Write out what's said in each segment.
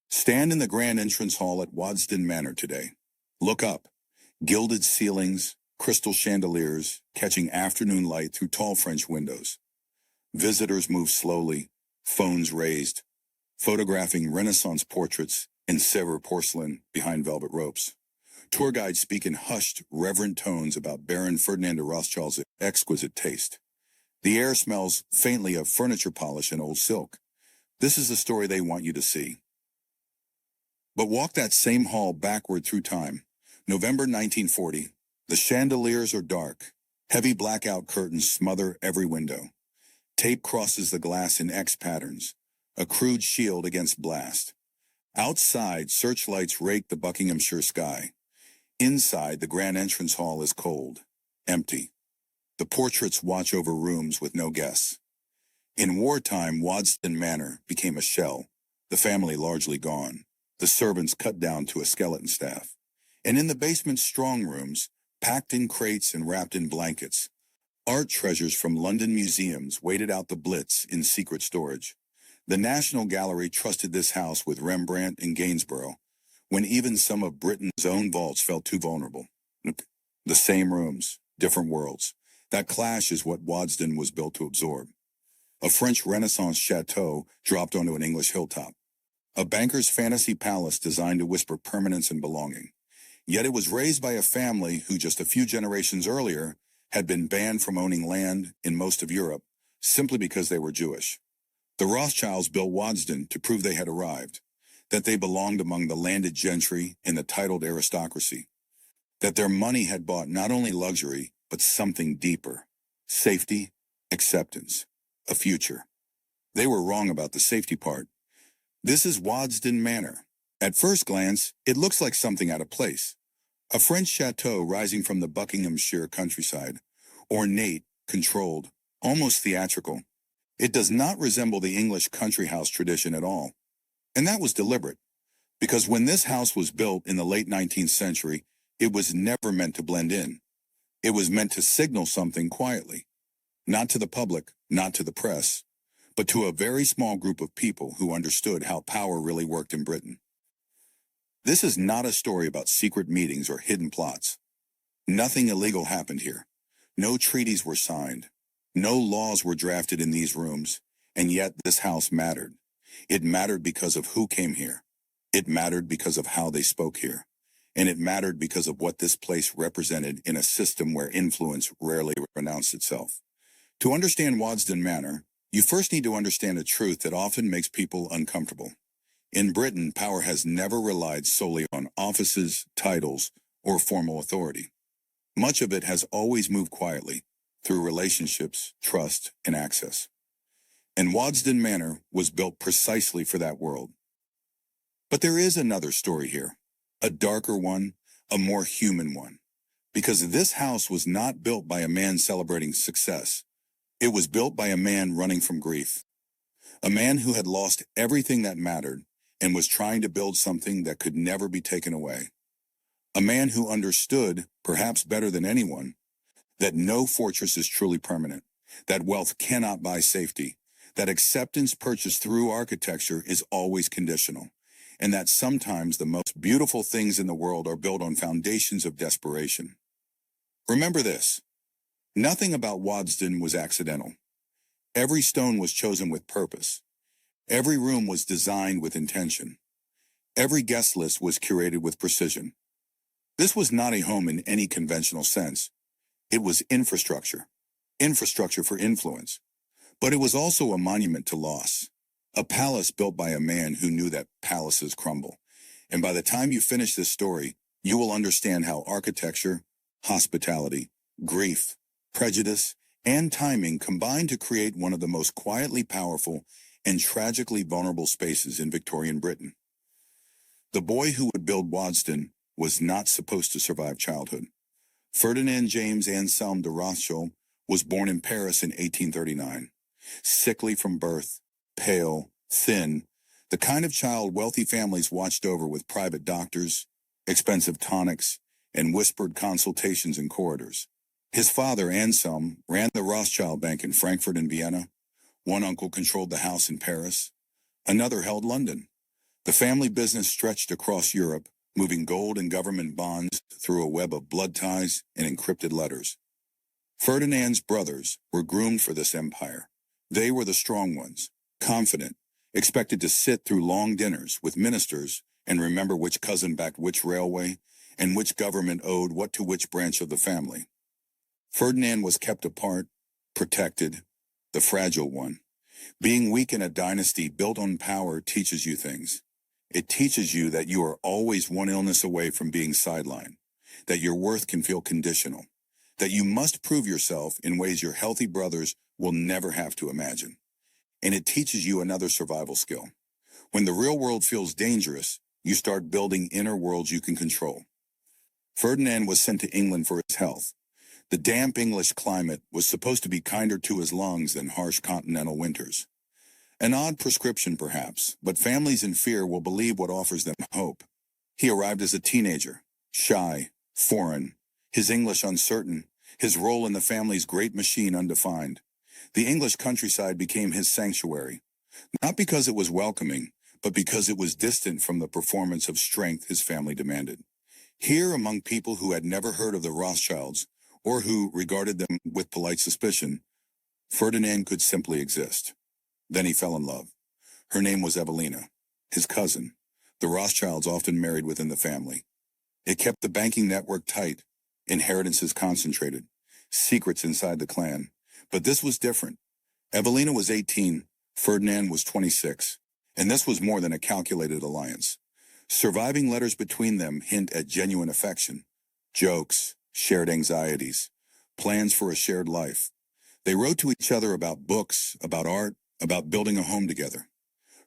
Stand in the grand entrance hall at Waddesdon Manor today. Look up. Gilded ceilings, crystal chandeliers, catching afternoon light through tall French windows. Visitors move slowly, phones raised, photographing Renaissance portraits in Sèvres porcelain behind velvet ropes. Tour guides speak in hushed, reverent tones about Baron Ferdinand de Rothschild's exquisite taste. The air smells faintly of furniture polish and old silk. This is the story they want you to see. But walk that same hall backward through time. November 1940. The chandeliers are dark. Heavy blackout curtains smother every window. Tape crosses the glass in X patterns, a crude shield against blast. Outside, searchlights rake the Buckinghamshire sky. Inside, the grand entrance hall is cold, empty. The portraits watch over rooms with no guests. In wartime, Waddesdon Manor became a shell, the family largely gone, the servants cut down to a skeleton staff. And in the basement's strong rooms, packed in crates and wrapped in blankets, art treasures from London museums waited out the Blitz in secret storage. The National Gallery trusted this house with Rembrandt and Gainsborough, when even some of Britain's own vaults felt too vulnerable. The same rooms, different worlds. That clash is what Waddesdon was built to absorb. A French Renaissance château dropped onto an English hilltop. A banker's fantasy palace designed to whisper permanence and belonging. Yet it was raised by a family who just a few generations earlier had been banned from owning land in most of Europe simply because they were Jewish. The Rothschilds built Waddesdon to prove they had arrived, that they belonged among the landed gentry and the titled aristocracy, that their money had bought not only luxury, but something deeper: safety, acceptance, a future. They were wrong about the safety part. This is Waddesdon Manor. At first glance, it looks like something out of place. A French chateau rising from the Buckinghamshire countryside, ornate, controlled, almost theatrical. It does not resemble the English country house tradition at all. And that was deliberate, because when this house was built in the late 19th century, it was never meant to blend in. It was meant to signal something quietly, not to the public, not to the press, but to a very small group of people who understood how power really worked in Britain. This is not a story about secret meetings or hidden plots. Nothing illegal happened here. No treaties were signed. No laws were drafted in these rooms, and yet this house mattered. It mattered because of who came here. It mattered because of how they spoke here. And it mattered because of what this place represented in a system where influence rarely renounced itself. To understand Waddesdon Manor, you first need to understand a truth that often makes people uncomfortable. In Britain, power has never relied solely on offices, titles, or formal authority. Much of it has always moved quietly, through relationships, trust, and access. And Waddesdon Manor was built precisely for that world. But there is another story here, a darker one, a more human one. Because this house was not built by a man celebrating success. It was built by a man running from grief. A man who had lost everything that mattered and was trying to build something that could never be taken away. A man who understood, perhaps better than anyone, that no fortress is truly permanent, that wealth cannot buy safety, that acceptance purchased through architecture is always conditional, and that sometimes the most beautiful things in the world are built on foundations of desperation. Remember this: nothing about Waddesdon was accidental. Every stone was chosen with purpose. Every room was designed with intention. Every guest list was curated with precision. This was not a home in any conventional sense. It was infrastructure for influence. But it was also a monument to loss, a palace built by a man who knew that palaces crumble. And by the time you finish this story, you will understand how architecture, hospitality, grief, prejudice, and timing combined to create one of the most quietly powerful and tragically vulnerable spaces in Victorian Britain. The boy who would build Waddesdon was not supposed to survive childhood. Ferdinand James Anselm de Rothschild was born in Paris in 1839. Sickly from birth, pale, thin, the kind of child wealthy families watched over with private doctors, expensive tonics, and whispered consultations in corridors. His father, Anselm, ran the Rothschild Bank in Frankfurt and Vienna. One uncle controlled the house in Paris. Another held London. The family business stretched across Europe, moving gold and government bonds through a web of blood ties and encrypted letters. Ferdinand's brothers were groomed for this empire. They were the strong ones, confident, expected to sit through long dinners with ministers and remember which cousin backed which railway and which government owed what to which branch of the family. Ferdinand was kept apart, protected, the fragile one. Being weak in a dynasty built on power teaches you things. It teaches you that you are always one illness away from being sidelined, that your worth can feel conditional, that you must prove yourself in ways your healthy brothers will never have to imagine. And it teaches you another survival skill. When the real world feels dangerous, you start building inner worlds you can control. Ferdinand was sent to England for his health. The damp English climate was supposed to be kinder to his lungs than harsh continental winters. An odd prescription, perhaps, but families in fear will believe what offers them hope. He arrived as a teenager, shy, foreign, his English uncertain, his role in the family's great machine undefined. The English countryside became his sanctuary, not because it was welcoming, but because it was distant from the performance of strength his family demanded. Here, among people who had never heard of the Rothschilds, or who regarded them with polite suspicion, Ferdinand could simply exist. Then he fell in love. Her name was Evelina, his cousin. The Rothschilds often married within the family. It kept the banking network tight, inheritances concentrated, secrets inside the clan. But this was different. Evelina was 18, Ferdinand was 26, and this was more than a calculated alliance. Surviving letters between them hint at genuine affection, jokes, shared anxieties, plans for a shared life. They wrote to each other about books, about art, about building a home together.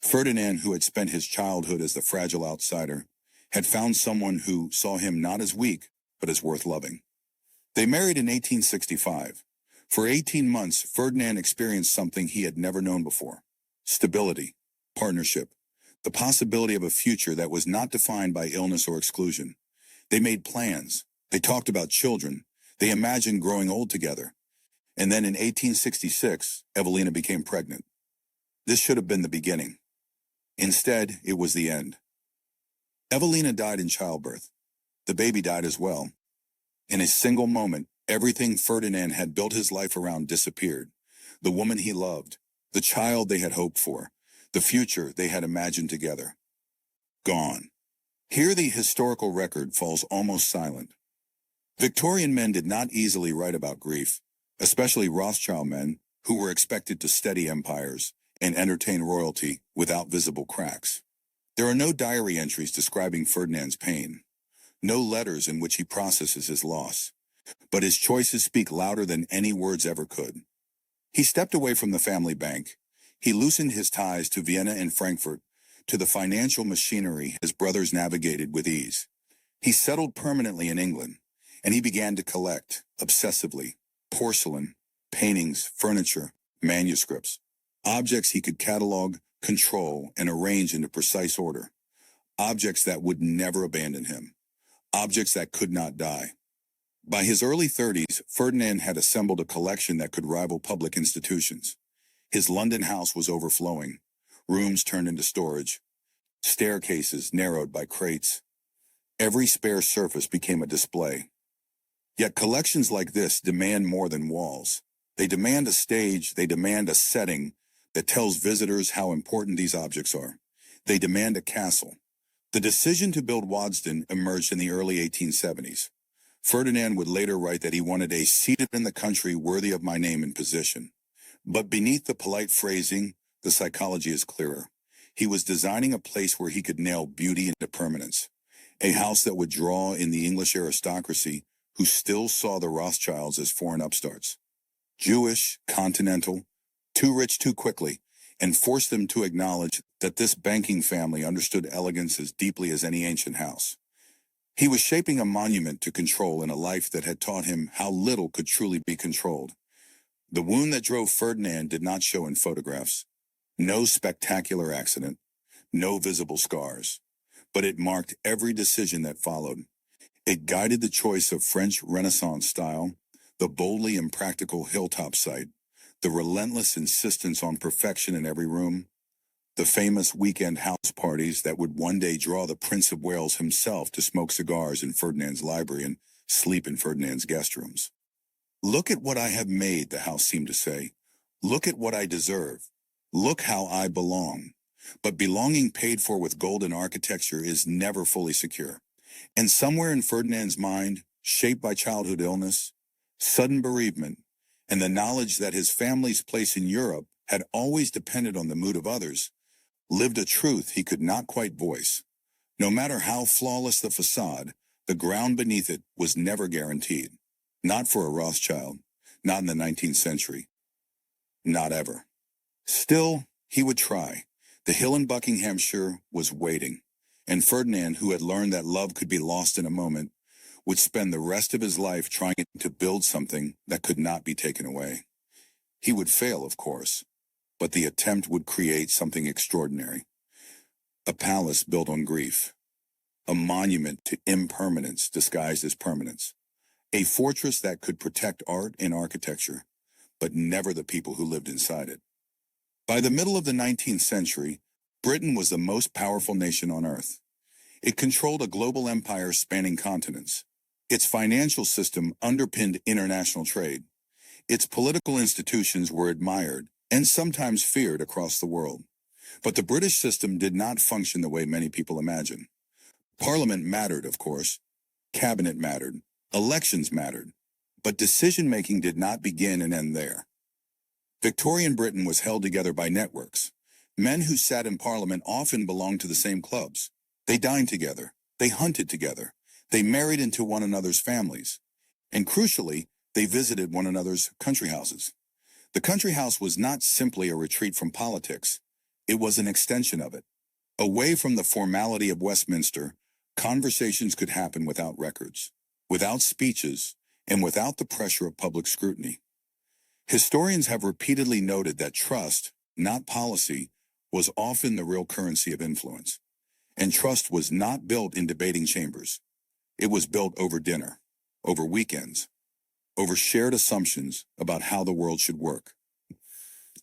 Ferdinand, who had spent his childhood as the fragile outsider, had found someone who saw him not as weak, but as worth loving. They married in 1865. For 18 months, Ferdinand experienced something he had never known before: stability, partnership, the possibility of a future that was not defined by illness or exclusion. They made plans. They talked about children. They imagined growing old together. And then in 1866, Evelina became pregnant. This should have been the beginning. Instead, it was the end. Evelina died in childbirth. The baby died as well. In a single moment, everything Ferdinand had built his life around disappeared. The woman he loved, the child they had hoped for, the future they had imagined together. Gone. Here the historical record falls almost silent. Victorian men did not easily write about grief, especially Rothschild men who were expected to steady empires and entertain royalty without visible cracks. There are no diary entries describing Ferdinand's pain, no letters in which he processes his loss, but his choices speak louder than any words ever could. He stepped away from the family bank. He loosened his ties to Vienna and Frankfurt, to the financial machinery his brothers navigated with ease. He settled permanently in England, and he began to collect, obsessively, porcelain, paintings, furniture, manuscripts, objects he could catalog, control, and arrange into precise order, objects that would never abandon him, objects that could not die. By his early 30s, Ferdinand had assembled a collection that could rival public institutions. His London house was overflowing, rooms turned into storage, staircases narrowed by crates. Every spare surface became a display. Yet collections like this demand more than walls. They demand a stage, they demand a setting that tells visitors how important these objects are. They demand a castle. The decision to build Waddesdon emerged in the early 1870s. Ferdinand would later write that he wanted a seated in the country worthy of my name and position. But beneath the polite phrasing, the psychology is clearer. He was designing a place where he could nail beauty into permanence, a house that would draw in the English aristocracy who still saw the Rothschilds as foreign upstarts. Jewish, continental, too rich too quickly, and forced them to acknowledge that this banking family understood elegance as deeply as any ancient house. He was shaping a monument to control in a life that had taught him how little could truly be controlled. The wound that drove Ferdinand did not show in photographs. No spectacular accident, no visible scars, but it marked every decision that followed. It guided the choice of French Renaissance style, the boldly impractical hilltop site, the relentless insistence on perfection in every room, The famous weekend house parties that would one day draw the Prince of Wales himself to smoke cigars in Ferdinand's library and sleep in Ferdinand's guest rooms. "Look at what I have made," the house seemed to say. "Look at what I deserve. Look how I belong." But belonging paid for with golden architecture is never fully secure. And somewhere in Ferdinand's mind, shaped by childhood illness, sudden bereavement, and the knowledge that his family's place in Europe had always depended on the mood of others, lived a truth he could not quite voice. No matter how flawless the facade, the ground beneath it was never guaranteed. Not for a Rothschild, not in the 19th century, not ever. Still, he would try. The hill in Buckinghamshire was waiting, and Ferdinand, who had learned that love could be lost in a moment, would spend the rest of his life trying to build something that could not be taken away. He would fail, of course, but the attempt would create something extraordinary. A palace built on grief, a monument to impermanence disguised as permanence, a fortress that could protect art and architecture, but never the people who lived inside it. By the middle of the 19th century, Britain was the most powerful nation on earth. It controlled a global empire spanning continents. Its financial system underpinned international trade. Its political institutions were admired and sometimes feared across the world. But the British system did not function the way many people imagine. Parliament mattered, of course. Cabinet mattered. Elections mattered. But decision-making did not begin and end there. Victorian Britain was held together by networks. Men who sat in Parliament often belonged to the same clubs. They dined together. They hunted together. They married into one another's families. And crucially, they visited one another's country houses. The country house was not simply a retreat from politics. It was an extension of it. Away from the formality of Westminster, conversations could happen without records, without speeches, and without the pressure of public scrutiny. Historians have repeatedly noted that trust, not policy, was often the real currency of influence. And trust was not built in debating chambers. It was built over dinner, over weekends, over shared assumptions about how the world should work.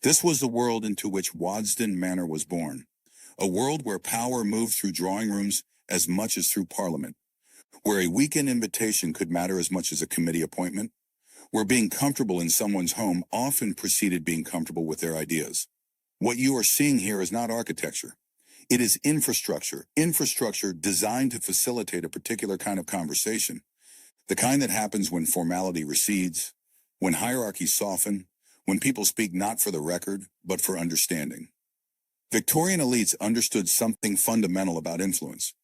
This was the world into which Waddesdon Manor was born, a world where power moved through drawing rooms as much as through Parliament, where a weekend invitation could matter as much as a committee appointment, where being comfortable in someone's home often preceded being comfortable with their ideas. What you are seeing here is not architecture. It is infrastructure designed to facilitate a particular kind of conversation, the kind that happens when formality recedes, when hierarchies soften, when people speak not for the record, but for understanding. Victorian elites understood something fundamental about influence,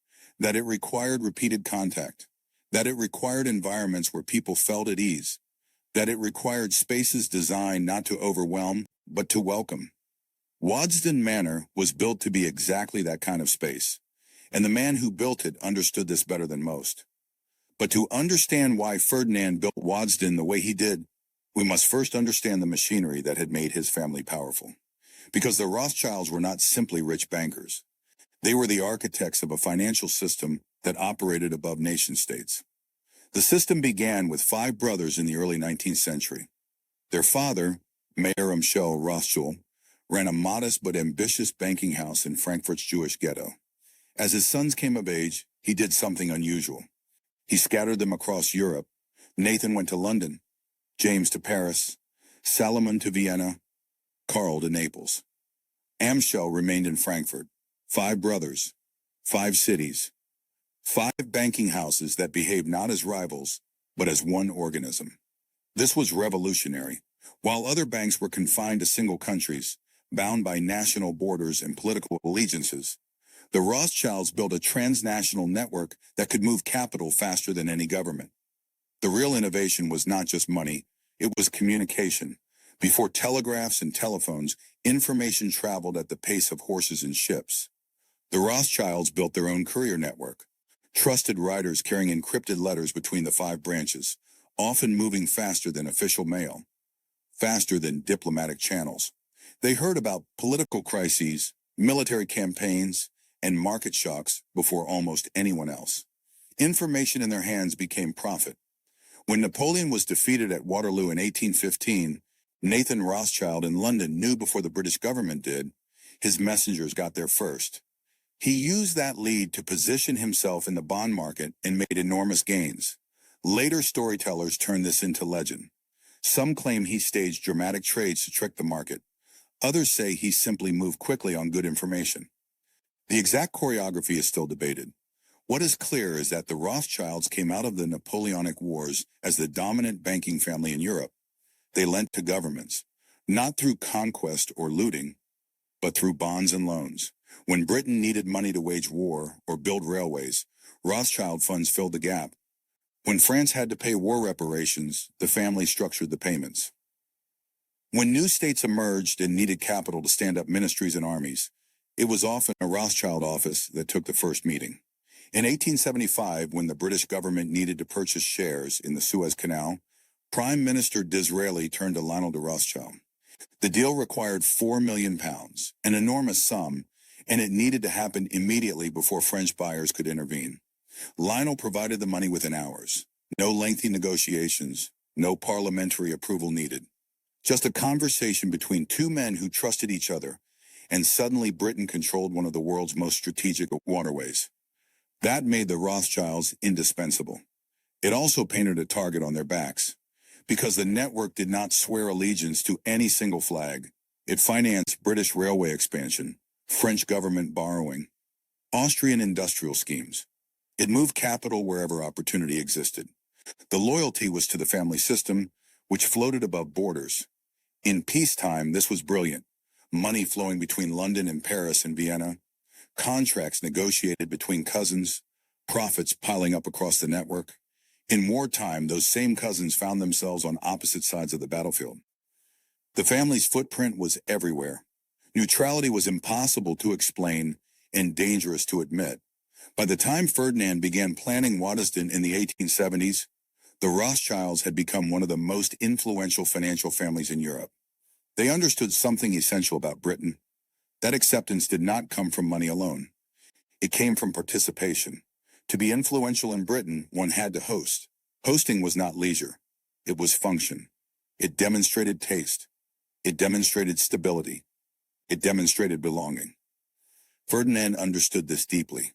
that it required repeated contact, that it required environments where people felt at ease, that it required spaces designed not to overwhelm, but to welcome. Waddesdon Manor was built to be exactly that kind of space, and the man who built it understood this better than most. But to understand why Ferdinand built Waddesdon the way he did, we must first understand the machinery that had made his family powerful. Because the Rothschilds were not simply rich bankers. They were the architects of a financial system that operated above nation-states. The system began with 5 brothers in the early 19th century. Their father, Baron Ferdinand de Rothschild, ran a modest but ambitious banking house in Frankfurt's Jewish ghetto. As his sons came of age, he did something unusual. He scattered them across Europe. Nathan went to London, James to Paris, Salomon to Vienna, Karl to Naples. Amschel remained in Frankfurt. 5 brothers, 5 cities, 5 banking houses that behaved not as rivals, but as one organism. This was revolutionary. While other banks were confined to single countries, bound by national borders and political allegiances, the Rothschilds built a transnational network that could move capital faster than any government. The real innovation was not just money, it was communication. Before telegraphs and telephones, information traveled at the pace of horses and ships. The Rothschilds built their own courier network, trusted riders carrying encrypted letters between the 5 branches, often moving faster than official mail, faster than diplomatic channels. They heard about political crises, military campaigns, and market shocks before almost anyone else. Information in their hands became profit. When Napoleon was defeated at Waterloo in 1815, Nathan Rothschild in London knew before the British government did, His messengers got there first. He used that lead to position himself in the bond market and made enormous gains. Later storytellers turned this into legend. Some claim he staged dramatic trades to trick the market. Others say he simply moved quickly on good information. The exact choreography is still debated. What is clear is that the Rothschilds came out of the Napoleonic Wars as the dominant banking family in Europe. They lent to governments, not through conquest or looting, but through bonds and loans. When Britain needed money to wage war or build railways, Rothschild funds filled the gap. When France had to pay war reparations, the family structured the payments. When new states emerged and needed capital to stand up ministries and armies, it was often a Rothschild office that took the first meeting. In 1875, when the British government needed to purchase shares in the Suez Canal, Prime Minister Disraeli turned to Lionel de Rothschild. The deal required £4 million, an enormous sum, and it needed to happen immediately before French buyers could intervene. Lionel provided the money within hours. No lengthy negotiations, no parliamentary approval needed. Just a conversation between two men who trusted each other, and suddenly Britain controlled one of the world's most strategic waterways. That made the Rothschilds indispensable. It also painted a target on their backs. Because the network did not swear allegiance to any single flag, it financed British railway expansion, French government borrowing, Austrian industrial schemes. It moved capital wherever opportunity existed. The loyalty was to the family system, which floated above borders. In peacetime, this was brilliant. Money flowing between London and Paris and Vienna, contracts negotiated between cousins, profits piling up across the network. In wartime, those same cousins found themselves on opposite sides of the battlefield. The family's footprint was everywhere. Neutrality was impossible to explain and dangerous to admit. By the time Ferdinand began planning Waddesdon in the 1870s, the Rothschilds had become one of the most influential financial families in Europe. They understood something essential about Britain. That acceptance did not come from money alone. It came from participation. To be influential in Britain, one had to host. Hosting was not leisure. It was function. It demonstrated taste. It demonstrated stability. It demonstrated belonging. Ferdinand understood this deeply.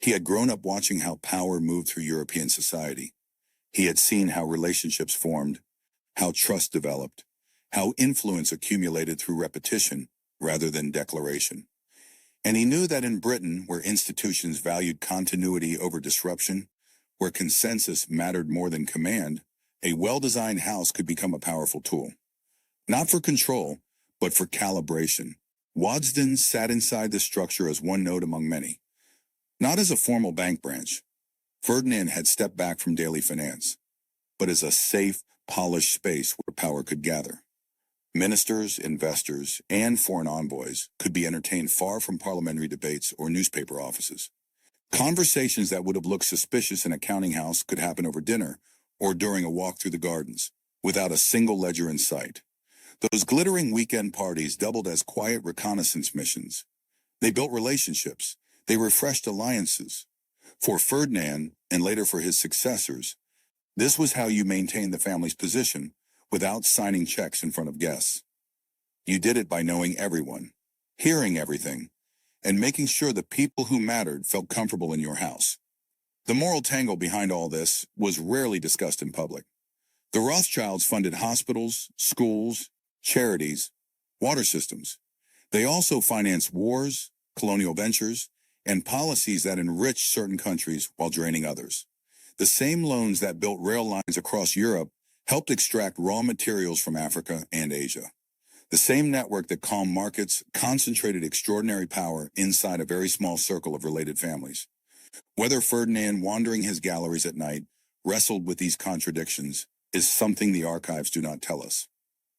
He had grown up watching how power moved through European society. He had seen how relationships formed, how trust developed, how influence accumulated through repetition rather than declaration. And he knew that in Britain, where institutions valued continuity over disruption, where consensus mattered more than command, a well-designed house could become a powerful tool. Not for control, but for calibration. Waddesdon sat inside the structure as one node among many. Not as a formal bank branch. Ferdinand had stepped back from daily finance, but as a safe, polished space where power could gather. Ministers, investors, and foreign envoys could be entertained far from parliamentary debates or newspaper offices. Conversations that would have looked suspicious in a counting house could happen over dinner or during a walk through the gardens, without a single ledger in sight. Those glittering weekend parties doubled as quiet reconnaissance missions. They built relationships. They refreshed alliances. For Ferdinand, and later for his successors, this was how you maintained the family's position without signing checks in front of guests. You did it by knowing everyone, hearing everything, and making sure the people who mattered felt comfortable in your house. The moral tangle behind all this was rarely discussed in public. The Rothschilds funded hospitals, schools, charities, water systems. They also financed wars, colonial ventures, and policies that enriched certain countries while draining others. The same loans that built rail lines across Europe helped extract raw materials from Africa and Asia. The same network that calmed markets concentrated extraordinary power inside a very small circle of related families. Whether Ferdinand, wandering his galleries at night, wrestled with these contradictions is something the archives do not tell us.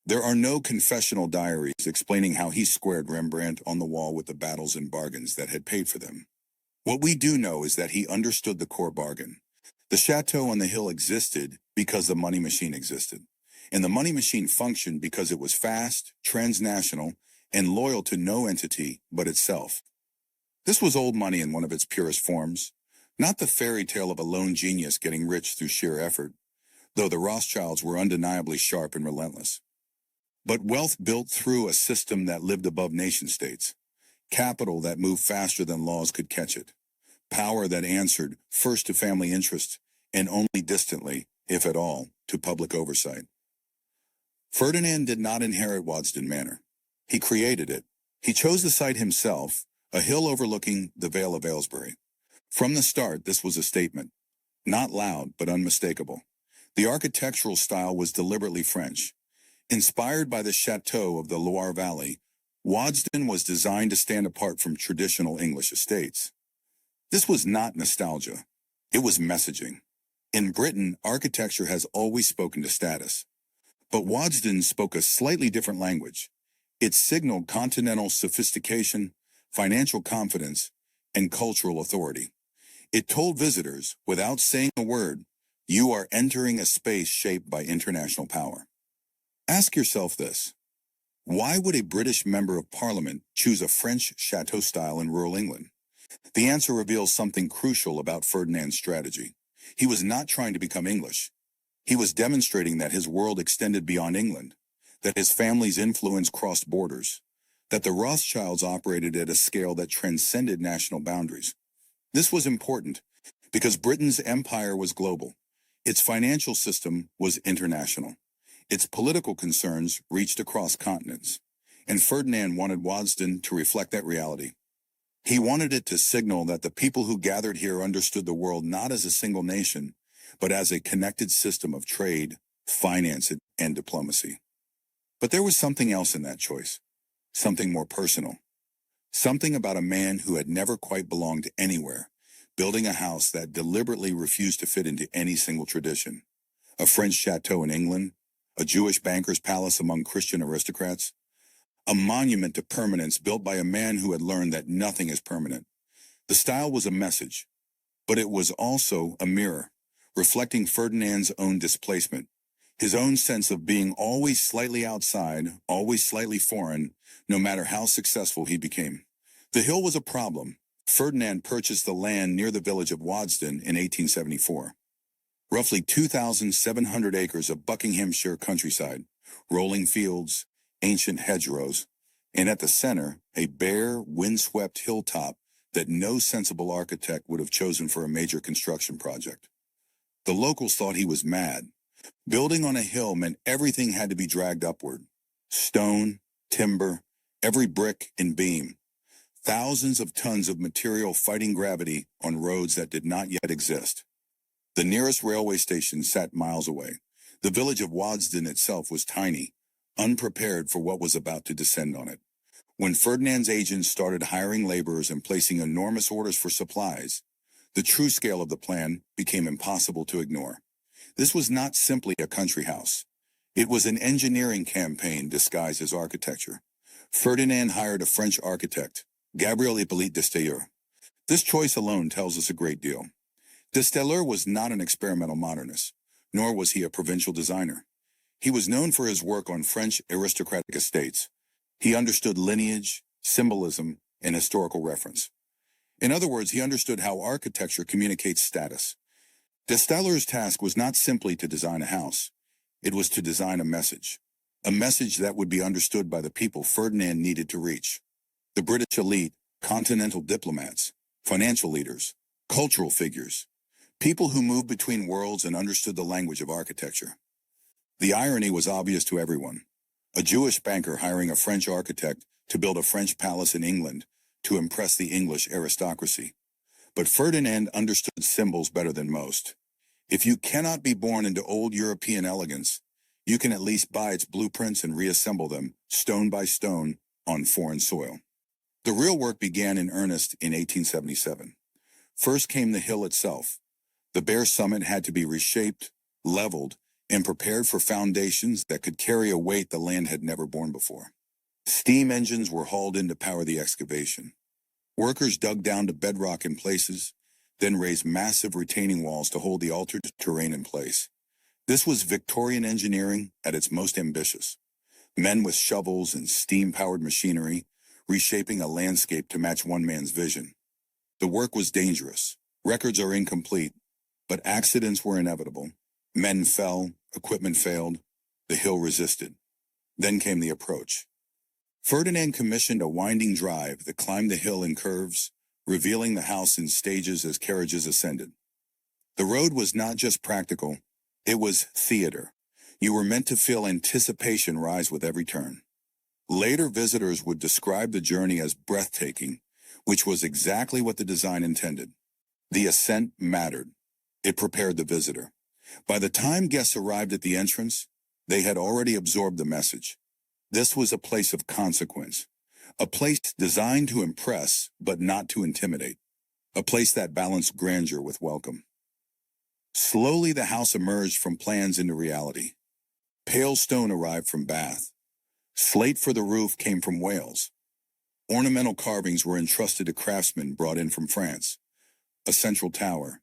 There are no confessional diaries explaining how he squared Rembrandt on the wall with the battles and bargains that had paid for them. What we do know is that he understood the core bargain. The château on the hill existed because the money machine existed. And the money machine functioned because it was fast, transnational, and loyal to no entity but itself. This was old money in one of its purest forms, not the fairy tale of a lone genius getting rich through sheer effort, though the Rothschilds were undeniably sharp and relentless. But wealth built through a system that lived above nation-states. capital that moved faster than laws could catch it, power that answered first to family interests and only distantly, if at all, to public oversight. Ferdinand did not inherit Waddesdon Manor. He created it. He chose the site himself, a hill overlooking the Vale of Aylesbury. From the start, this was a statement, not loud but unmistakable. The architectural style was deliberately French. Inspired by the château of the Loire Valley, Waddesdon was designed to stand apart from traditional English estates. This was not nostalgia. It was messaging. In Britain, architecture has always spoken to status. But Waddesdon spoke a slightly different language. It signaled continental sophistication, financial confidence, and cultural authority. It told visitors, without saying a word, you are entering a space shaped by international power. Ask yourself this. Why would a British member of Parliament choose a French chateau style in rural England? The answer reveals something crucial about Ferdinand's strategy. He was not trying to become English. He was demonstrating that his world extended beyond England, that his family's influence crossed borders, that the Rothschilds operated at a scale that transcended national boundaries. This was important because Britain's empire was global. Its financial system was international. Its political concerns reached across continents, and Ferdinand wanted Waddesdon to reflect that reality. He wanted it to signal that the people who gathered here understood the world not as a single nation, but as a connected system of trade, finance, and diplomacy. But there was something else in that choice, something more personal, something about a man who had never quite belonged anywhere, building a house that deliberately refused to fit into any single tradition. A French chateau in England, a Jewish banker's palace among Christian aristocrats, a monument to permanence built by a man who had learned that nothing is permanent. The style was a message, but it was also a mirror, reflecting Ferdinand's own displacement, his own sense of being always slightly outside, always slightly foreign, no matter how successful he became. The hill was a problem. Ferdinand purchased the land near the village of Waddesdon in 1874. Roughly 2,700 acres of Buckinghamshire countryside, rolling fields, ancient hedgerows, and at the center, a bare, windswept hilltop that no sensible architect would have chosen for a major construction project. The locals thought he was mad. Building on a hill meant everything had to be dragged upward. Stone, timber, every brick and beam. Thousands of tons of material fighting gravity on roads that did not yet exist. The nearest railway station sat miles away. The village of Waddesdon itself was tiny, unprepared for what was about to descend on it. When Ferdinand's agents started hiring laborers and placing enormous orders for supplies, the true scale of the plan became impossible to ignore. This was not simply a country house. It was an engineering campaign disguised as architecture. Ferdinand hired a French architect, Gabriel Hippolyte de Staël. This choice alone tells us a great deal. De Staël was not an experimental modernist, nor was he a provincial designer. He was known for his work on French aristocratic estates. He understood lineage, symbolism, and historical reference. In other words, he understood how architecture communicates status. De Staël's task was not simply to design a house. It was to design a message that would be understood by the people Ferdinand needed to reach. The British elite, continental diplomats, financial leaders, cultural figures, people who moved between worlds and understood the language of architecture. The irony was obvious to everyone. A Jewish banker hiring a French architect to build a French palace in England to impress the English aristocracy. But Ferdinand understood symbols better than most. If you cannot be born into old European elegance, you can at least buy its blueprints and reassemble them, stone by stone, on foreign soil. The real work began in earnest in 1877. First came the hill itself. The bare summit had to be reshaped, leveled, and prepared for foundations that could carry a weight the land had never borne before. Steam engines were hauled in to power the excavation. Workers dug down to bedrock in places, then raised massive retaining walls to hold the altered terrain in place. This was Victorian engineering at its most ambitious. Men with shovels and steam-powered machinery, reshaping a landscape to match one man's vision. The work was dangerous. Records are incomplete, but accidents were inevitable. Men fell, equipment failed, the hill resisted. Then came the approach. Ferdinand commissioned a winding drive that climbed the hill in curves, revealing the house in stages as carriages ascended. The road was not just practical, it was theater. You were meant to feel anticipation rise with every turn. Later visitors would describe the journey as breathtaking, which was exactly what the design intended. The ascent mattered. It prepared the visitor. By the time guests arrived at the entrance, they had already absorbed the message. This was a place of consequence, a place designed to impress but not to intimidate, a place that balanced grandeur with welcome. Slowly the house emerged from plans into reality. Pale stone arrived from Bath. Slate for the roof came from Wales. Ornamental carvings were entrusted to craftsmen brought in from France. A central tower,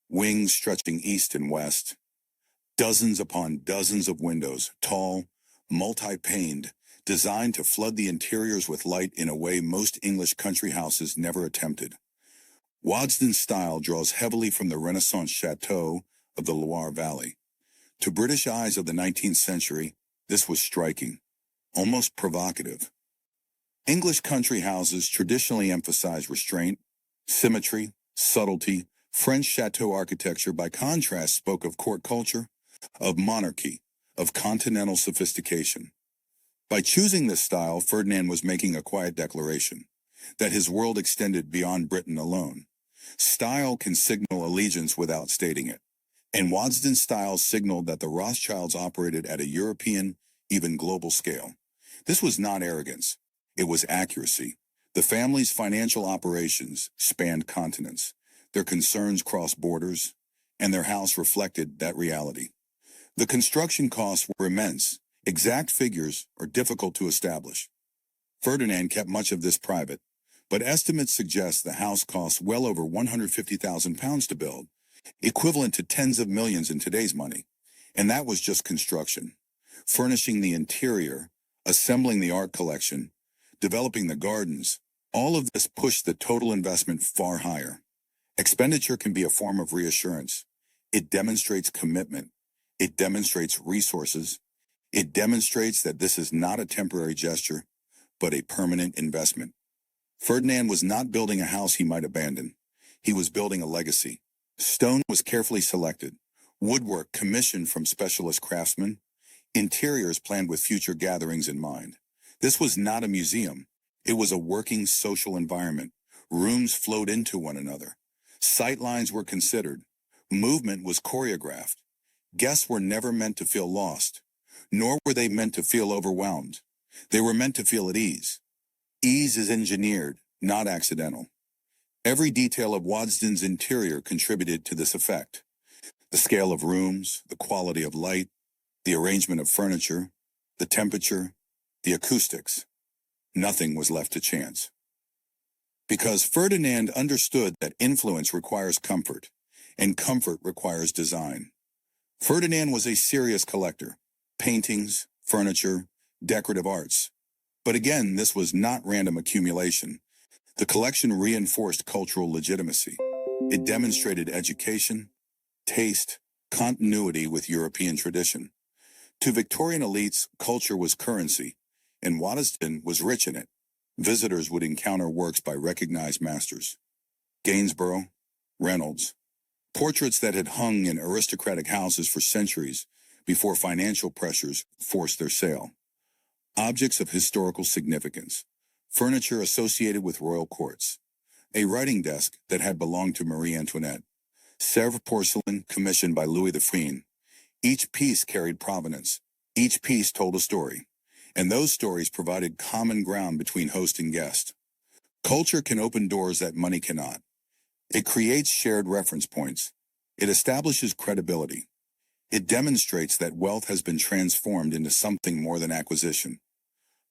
wings stretching east and west, dozens upon dozens of windows, tall, multi-paned, designed to flood the interiors with light in a way most English country houses never attempted. Waddesdon's style draws heavily from the Renaissance château of the Loire Valley. To British eyes of the 19th century, this was striking, almost provocative. English country houses traditionally emphasize restraint, symmetry, subtlety. French château architecture, by contrast, spoke of court culture, of monarchy, of continental sophistication. By choosing this style, Ferdinand was making a quiet declaration that his world extended beyond Britain alone. Style can signal allegiance without stating it, and Waddesdon's style signaled that the Rothschilds operated at a European, even global scale. This was not arrogance, it was accuracy. The family's financial operations spanned continents. Their concerns crossed borders, and their house reflected that reality. The construction costs were immense. Exact figures are difficult to establish. Ferdinand kept much of this private, but estimates suggest the house cost well over £150,000 to build, equivalent to tens of millions in today's money. And that was just construction. Furnishing the interior, assembling the art collection, developing the gardens, all of this pushed the total investment far higher. Expenditure can be a form of reassurance. It demonstrates commitment. It demonstrates resources. It demonstrates that this is not a temporary gesture, but a permanent investment. Ferdinand was not building a house he might abandon. He was building a legacy. Stone was carefully selected. Woodwork commissioned from specialist craftsmen. Interiors planned with future gatherings in mind. This was not a museum. It was a working social environment. Rooms flowed into one another. Sightlines were considered. Movement was choreographed. Guests were never meant to feel lost, nor were they meant to feel overwhelmed. They were meant to feel at ease. Ease is engineered, not accidental. Every detail of Waddesdon's interior contributed to this effect. The scale of rooms, the quality of light, the arrangement of furniture, the temperature, the acoustics. Nothing was left to chance. Because Ferdinand understood that influence requires comfort, and comfort requires design. Ferdinand was a serious collector. Paintings, furniture, decorative arts. But again, this was not random accumulation. The collection reinforced cultural legitimacy. It demonstrated education, taste, continuity with European tradition. To Victorian elites, culture was currency, and Waddesdon was rich in it. Visitors would encounter works by recognized masters. Gainsborough, Reynolds. Portraits that had hung in aristocratic houses for centuries before financial pressures forced their sale. Objects of historical significance. Furniture associated with royal courts. A writing desk that had belonged to Marie Antoinette. Sèvres porcelain commissioned by Louis XV. Each piece carried provenance. Each piece told a story. And those stories provided common ground between host and guest. Culture can open doors that money cannot. It creates shared reference points. It establishes credibility. It demonstrates that wealth has been transformed into something more than acquisition.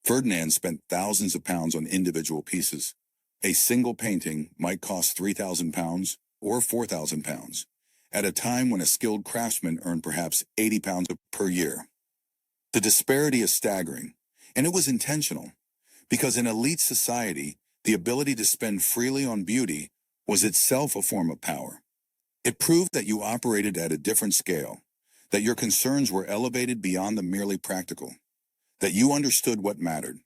Ferdinand spent thousands of pounds on individual pieces. A single painting might cost £3,000 or £4,000, at a time when a skilled craftsman earned perhaps £80 per year. The disparity is staggering, and it was intentional, because in elite society, the ability to spend freely on beauty was itself a form of power. It proved that you operated at a different scale, that your concerns were elevated beyond the merely practical, that you understood what mattered.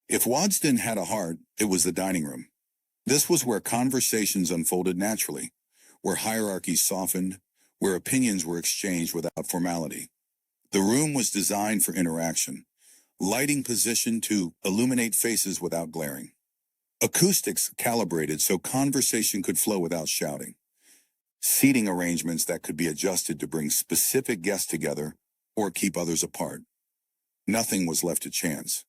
If Waddesdon had a heart, it was the dining room. This was where conversations unfolded naturally, where hierarchies softened, where opinions were exchanged without formality. The room was designed for interaction, lighting positioned to illuminate faces without glaring. Acoustics calibrated so conversation could flow without shouting. Seating arrangements that could be adjusted to bring specific guests together or keep others apart. Nothing was left to chance.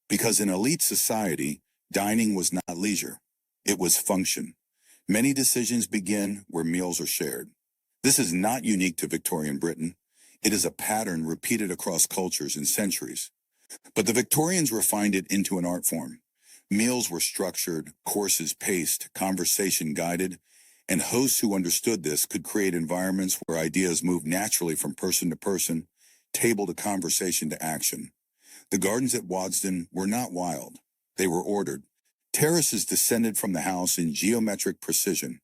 Because in elite society, dining was not leisure. It was function. Many decisions begin where meals are shared. This is not unique to Victorian Britain. It is a pattern repeated across cultures and centuries. But the Victorians refined it into an art form. Meals were structured, courses paced, conversation guided, and hosts who understood this could create environments where ideas moved naturally from person to person, table to conversation to action. The gardens at Waddesdon were not wild. They were ordered. Terraces descended from the house in geometric precision.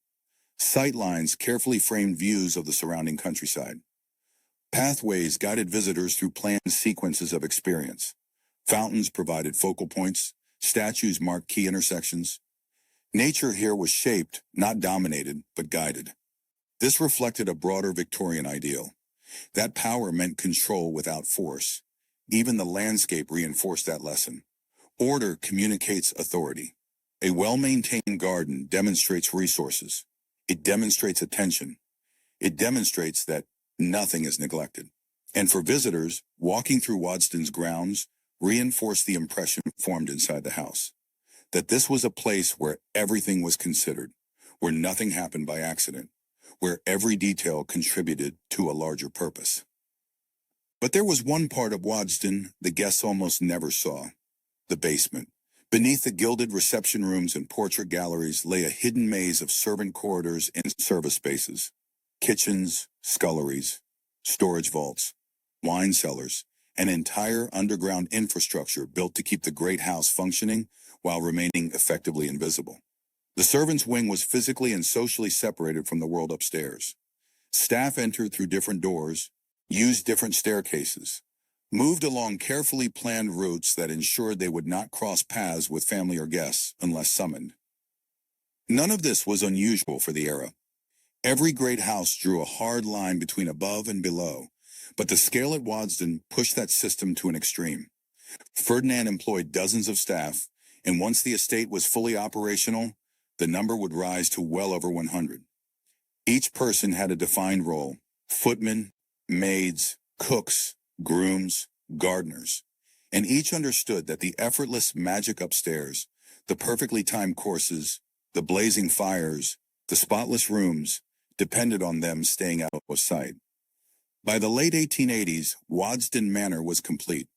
Sightlines carefully framed views of the surrounding countryside. Pathways guided visitors through planned sequences of experience. Fountains provided focal points. Statues marked key intersections. Nature here was shaped, not dominated, but guided. This reflected a broader Victorian ideal. That power meant control without force. Even the landscape reinforced that lesson. Order communicates authority. A well-maintained garden demonstrates resources. It demonstrates attention. It demonstrates that nothing is neglected. And for visitors, walking through Waddesdon's grounds reinforced the impression formed inside the house. That this was a place where everything was considered, where nothing happened by accident, where every detail contributed to a larger purpose. But there was one part of Waddesdon the guests almost never saw: the basement. Beneath the gilded reception rooms and portrait galleries lay a hidden maze of servant corridors and service spaces, kitchens, sculleries, storage vaults, wine cellars, an entire underground infrastructure built to keep the great house functioning while remaining effectively invisible. The servants' wing was physically and socially separated from the world upstairs. Staff entered through different doors, used different staircases, moved along carefully planned routes that ensured they would not cross paths with family or guests unless summoned. None of this was unusual for the era. Every great house drew a hard line between above and below, but the scale at Waddesdon pushed that system to an extreme. Ferdinand employed dozens of staff, and once the estate was fully operational, the number would rise to well over 100. Each person had a defined role: footmen, maids, cooks, grooms, gardeners, and each understood that the effortless magic upstairs, the perfectly timed courses, the blazing fires, the spotless rooms, depended on them staying out of sight. By the late 1880s, Waddesdon Manor was complete,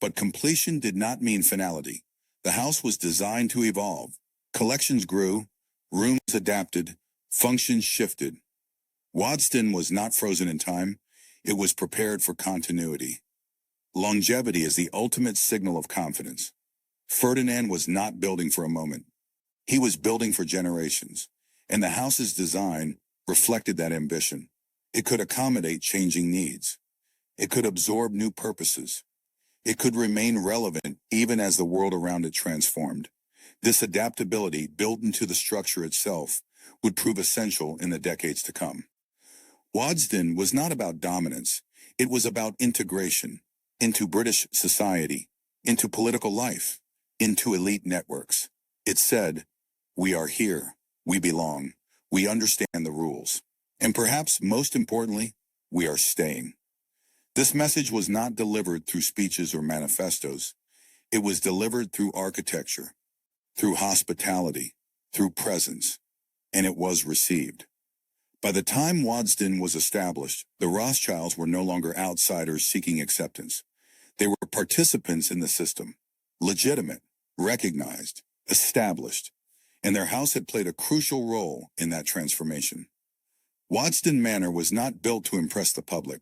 but completion did not mean finality. The house was designed to evolve. Collections grew, rooms adapted, functions shifted. Waddesdon was not frozen in time. It was prepared for continuity. Longevity is the ultimate signal of confidence. Ferdinand was not building for a moment. He was building for generations, and the house's design reflected that ambition. It could accommodate changing needs. It could absorb new purposes. It could remain relevant even as the world around it transformed. This adaptability, built into the structure itself, would prove essential in the decades to come. Waddesdon was not about dominance. It was about integration into British society, into political life, into elite networks. It said, "We are here. We belong. We understand the rules. And perhaps most importantly, we are staying." This message was not delivered through speeches or manifestos. It was delivered through architecture, through hospitality, through presence, and it was received. By the time Waddesdon was established, the Rothschilds were no longer outsiders seeking acceptance. They were participants in the system, legitimate, recognized, established, and their house had played a crucial role in that transformation. Waddesdon Manor was not built to impress the public.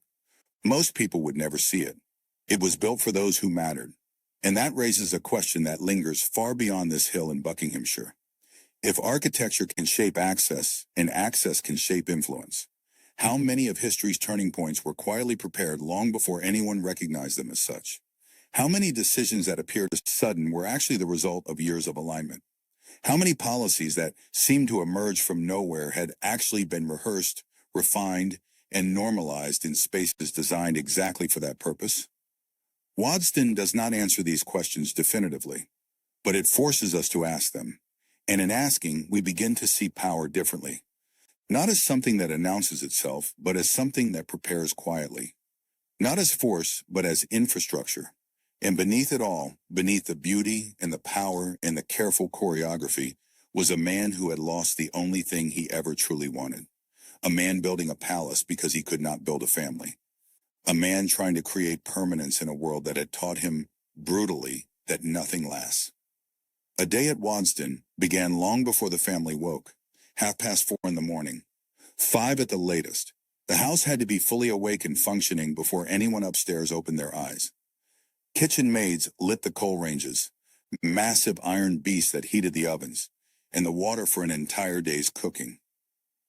Most people would never see it. It was built for those who mattered. And that raises a question that lingers far beyond this hill in Buckinghamshire. If architecture can shape access, and access can shape influence, how many of history's turning points were quietly prepared long before anyone recognized them as such? How many decisions that appeared sudden were actually the result of years of alignment? How many policies that seemed to emerge from nowhere had actually been rehearsed, refined, and normalized in spaces designed exactly for that purpose? Waddesdon does not answer these questions definitively, but it forces us to ask them. And in asking, we begin to see power differently, not as something that announces itself, but as something that prepares quietly. Not as force, but as infrastructure. And beneath it all, beneath the beauty and the power and the careful choreography, was a man who had lost the only thing he ever truly wanted. A man building a palace because he could not build a family. A man trying to create permanence in a world that had taught him brutally that nothing lasts. A day at Waddesdon began long before the family woke, 4:30 in the morning. 5 at the latest. The house had to be fully awake and functioning before anyone upstairs opened their eyes. Kitchen maids lit the coal ranges, massive iron beasts that heated the ovens, and the water for an entire day's cooking.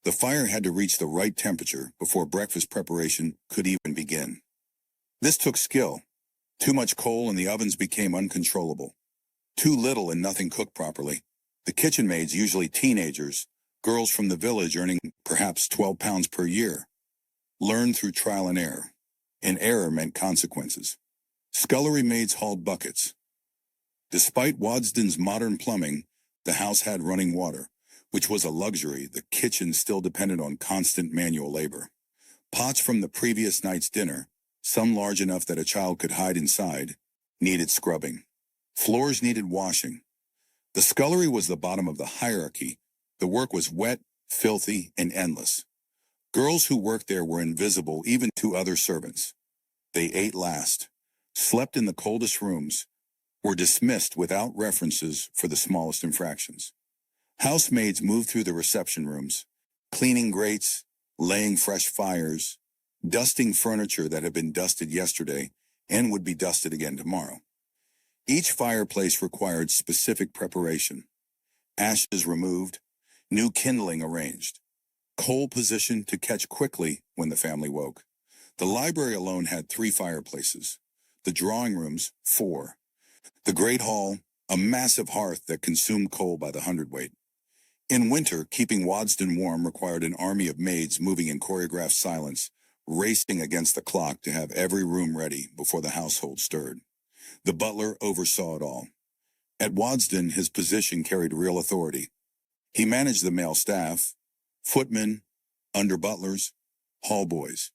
The fire had to reach the right temperature before breakfast preparation could even begin. This took skill. Too much coal and the ovens became uncontrollable. Too little and nothing cooked properly. The kitchen maids, usually teenagers, girls from the village earning perhaps 12 pounds per year, learned through trial and error, and error meant consequences. Scullery maids hauled buckets. Despite Waddesdon's modern plumbing, the house had running water, which was a luxury. The kitchen still depended on constant manual labor. Pots from the previous night's dinner, some large enough that a child could hide inside, needed scrubbing. Floors needed washing. The scullery was the bottom of the hierarchy. The work was wet, filthy, and endless. Girls who worked there were invisible even to other servants. They ate last, slept in the coldest rooms, were dismissed without references for the smallest infractions. Housemaids moved through the reception rooms, cleaning grates, laying fresh fires, dusting furniture that had been dusted yesterday and would be dusted again tomorrow. Each fireplace required specific preparation. Ashes removed, new kindling arranged, coal positioned to catch quickly when the family woke. The library alone had 3 fireplaces. The drawing rooms, 4. The great hall, a massive hearth that consumed coal by the hundredweight. In winter, keeping Waddesdon warm required an army of maids moving in choreographed silence, racing against the clock to have every room ready before the household stirred. The butler oversaw it all. At Waddesdon, his position carried real authority. He managed the male staff, footmen, under-butlers, hall boys.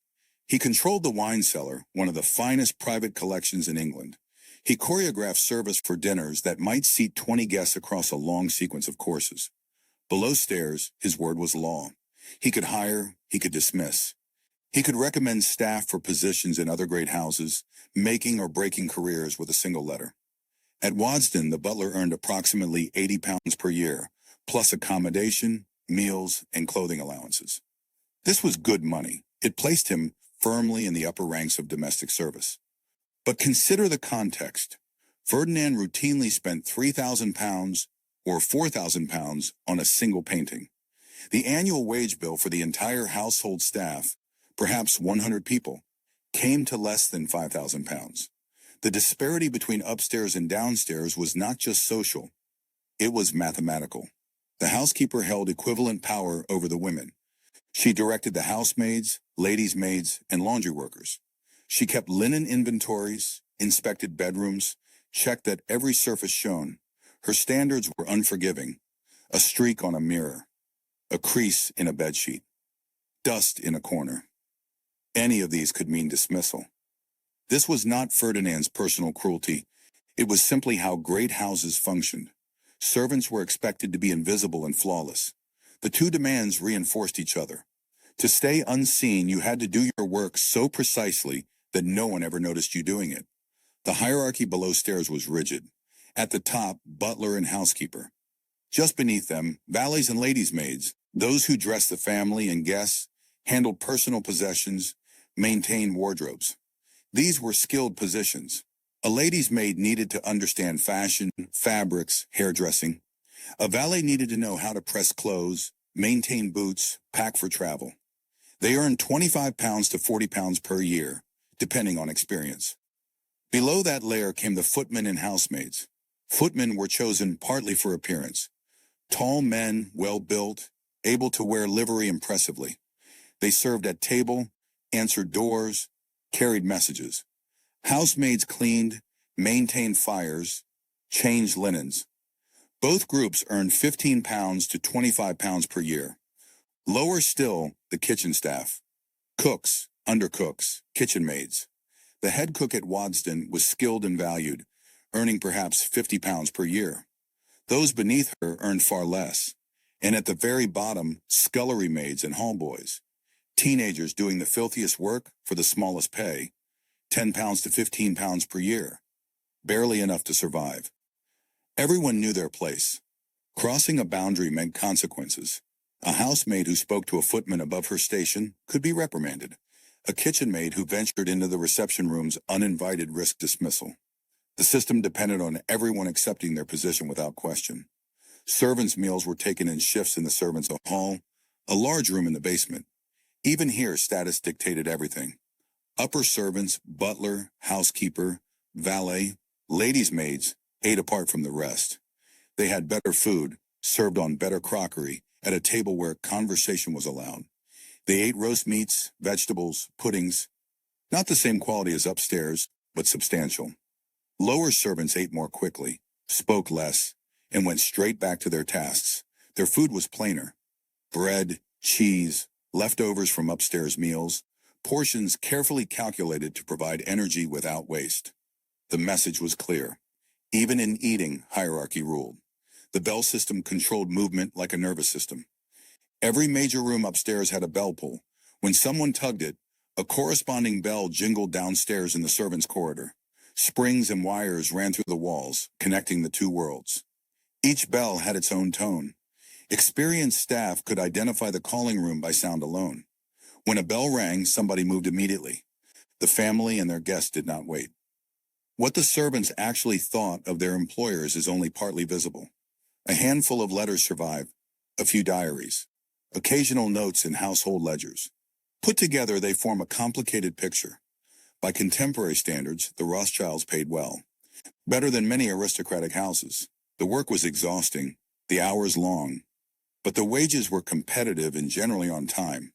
He controlled the wine cellar, one of the finest private collections in England. He choreographed service for dinners that might seat 20 guests across a long sequence of courses. Below stairs, his word was law. He could hire, he could dismiss. He could recommend staff for positions in other great houses, making or breaking careers with a single letter. At Waddesdon, the butler earned approximately 80 pounds per year, plus accommodation, meals, and clothing allowances. This was good money. It placed him firmly in the upper ranks of domestic service. But consider the context. Ferdinand routinely spent £3,000 or £4,000 on a single painting. The annual wage bill for the entire household staff, perhaps 100 people, came to less than £5,000. The disparity between upstairs and downstairs was not just social, it was mathematical. The housekeeper held equivalent power over the women. She directed the housemaids, ladies' maids, and laundry workers. She kept linen inventories, inspected bedrooms, checked that every surface shone. Her standards were unforgiving. A streak on a mirror, a crease in a bedsheet, dust in a corner. Any of these could mean dismissal. This was not Ferdinand's personal cruelty. It was simply how great houses functioned. Servants were expected to be invisible and flawless. The two demands reinforced each other. To stay unseen, you had to do your work so precisely that no one ever noticed you doing it. The hierarchy below stairs was rigid. At the top, butler and housekeeper. Just beneath them, valets and ladies' maids, those who dressed the family and guests, handled personal possessions, maintained wardrobes. These were skilled positions. A lady's maid needed to understand fashion, fabrics, hairdressing. A valet needed to know how to press clothes, maintain boots, pack for travel. They earned £25 to £40 per year, depending on experience. Below that layer came the footmen and housemaids. Footmen were chosen partly for appearance. Tall men, well-built, able to wear livery impressively. They served at table, answered doors, carried messages. Housemaids cleaned, maintained fires, changed linens. Both groups earned £15 to £25 per year. Lower still, the kitchen staff. Cooks, undercooks, kitchen maids. The head cook at Waddesdon was skilled and valued, earning perhaps £50 per year. Those beneath her earned far less. And at the very bottom, scullery maids and hallboys. Teenagers doing the filthiest work for the smallest pay, £10 to £15 per year. Barely enough to survive. Everyone knew their place. Crossing a boundary meant consequences. A housemaid who spoke to a footman above her station could be reprimanded. A kitchen maid who ventured into the reception rooms uninvited risked dismissal. The system depended on everyone accepting their position without question. Servants' meals were taken in shifts in the servants' hall, a large room in the basement. Even here, status dictated everything. Upper servants, butler, housekeeper, valet, ladies' maids ate apart from the rest. They had better food, served on better crockery, at a table where conversation was allowed. They ate roast meats, vegetables, puddings, not the same quality as upstairs, but substantial. Lower servants ate more quickly, spoke less, and went straight back to their tasks. Their food was plainer. Bread, cheese, leftovers from upstairs meals, portions carefully calculated to provide energy without waste. The message was clear. Even in eating, hierarchy ruled. The bell system controlled movement like a nervous system. Every major room upstairs had a bell pull. When someone tugged it, a corresponding bell jingled downstairs in the servants' corridor. Springs and wires ran through the walls, connecting the two worlds. Each bell had its own tone. Experienced staff could identify the calling room by sound alone. When a bell rang, somebody moved immediately. The family and their guests did not wait. What the servants actually thought of their employers is only partly visible. A handful of letters survive, a few diaries, occasional notes in household ledgers. Put together, they form a complicated picture. By contemporary standards, the Rothschilds paid well. Better than many aristocratic houses. The work was exhausting, the hours long, but the wages were competitive and generally on time.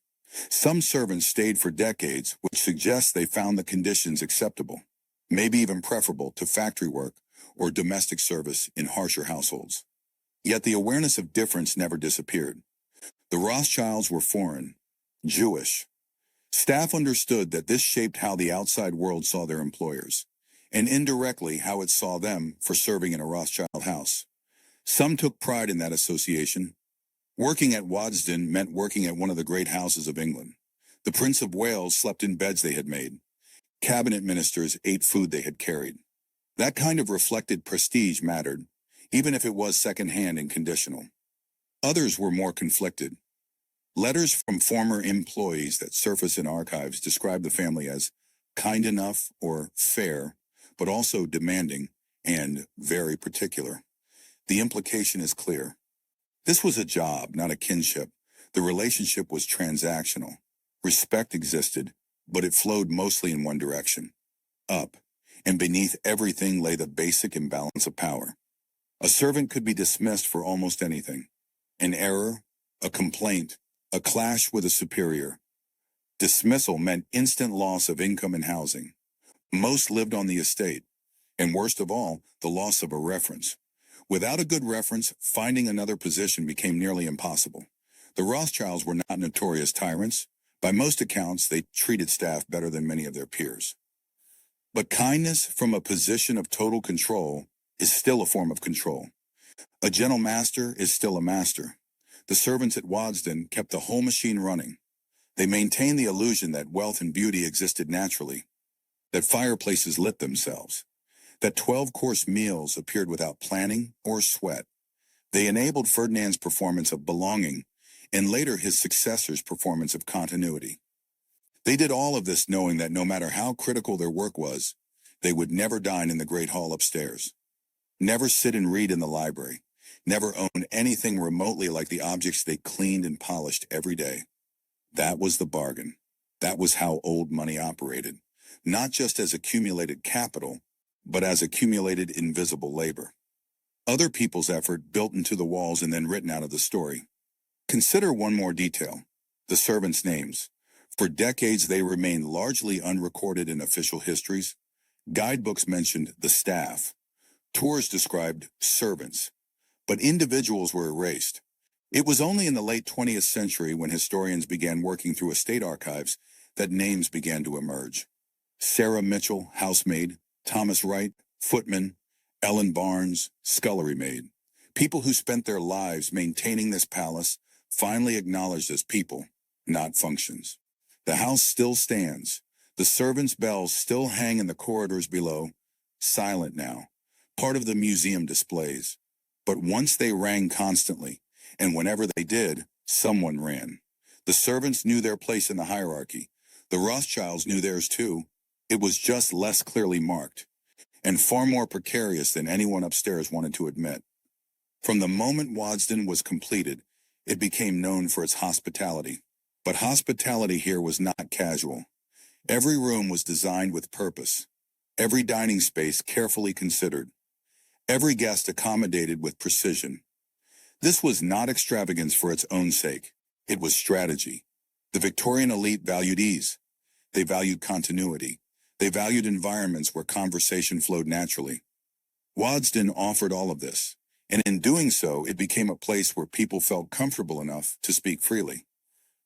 Some servants stayed for decades, which suggests they found the conditions acceptable, maybe even preferable to factory work or domestic service in harsher households. Yet the awareness of difference never disappeared. The Rothschilds were foreign, Jewish. Staff understood that this shaped how the outside world saw their employers, and indirectly how it saw them for serving in a Rothschild house. Some took pride in that association. Working at Waddesdon meant working at one of the great houses of England. The Prince of Wales slept in beds they had made. Cabinet ministers ate food they had carried. That kind of reflected prestige mattered, even if it was second-hand and conditional. Others were more conflicted. Letters from former employees that surface in archives describe the family as kind enough or fair, but also demanding and very particular. The implication is clear. This was a job, not a kinship. The relationship was transactional. Respect existed, but it flowed mostly in one direction, up, and beneath everything lay the basic imbalance of power. A servant could be dismissed for almost anything. An error, a complaint, a clash with a superior. Dismissal meant instant loss of income and housing. Most lived on the estate, and worst of all, the loss of a reference. Without a good reference, finding another position became nearly impossible. The Rothschilds were not notorious tyrants. By most accounts, they treated staff better than many of their peers. But kindness from a position of total control is still a form of control. A gentle master is still a master. The servants at Waddesdon kept the whole machine running. They maintained the illusion that wealth and beauty existed naturally, that fireplaces lit themselves, that 12-course meals appeared without planning or sweat. They enabled Ferdinand's performance of belonging and later his successor's performance of continuity. They did all of this knowing that no matter how critical their work was, they would never dine in the great hall upstairs, never sit and read in the library, never own anything remotely like the objects they cleaned and polished every day. That was the bargain. That was how old money operated. not just as accumulated capital, but as accumulated invisible labor. Other people's effort built into the walls and then written out of the story. Consider one more detail: the servants' names. For decades, they remained largely unrecorded in official histories. Guidebooks mentioned the staff. Tours described servants. But individuals were erased. It was only in the late 20th century, when historians began working through estate archives, that names began to emerge. Sarah Mitchell, housemaid; Thomas Wright, footman; Ellen Barnes, scullery maid. People who spent their lives maintaining this palace, finally acknowledged as people, not functions. The house still stands. The servants' bells still hang in the corridors below, silent now, part of the museum displays. But once they rang constantly, and whenever they did, someone ran. The servants knew their place in the hierarchy. The Rothschilds knew theirs too. It was just less clearly marked, and far more precarious than anyone upstairs wanted to admit. From the moment Waddesdon was completed, it became known for its hospitality. But hospitality here was not casual. Every room was designed with purpose. Every dining space carefully considered. Every guest accommodated with precision. This was not extravagance for its own sake. It was strategy. The Victorian elite valued ease. They valued continuity. They valued environments where conversation flowed naturally. Waddesdon offered all of this, and in doing so, it became a place where people felt comfortable enough to speak freely.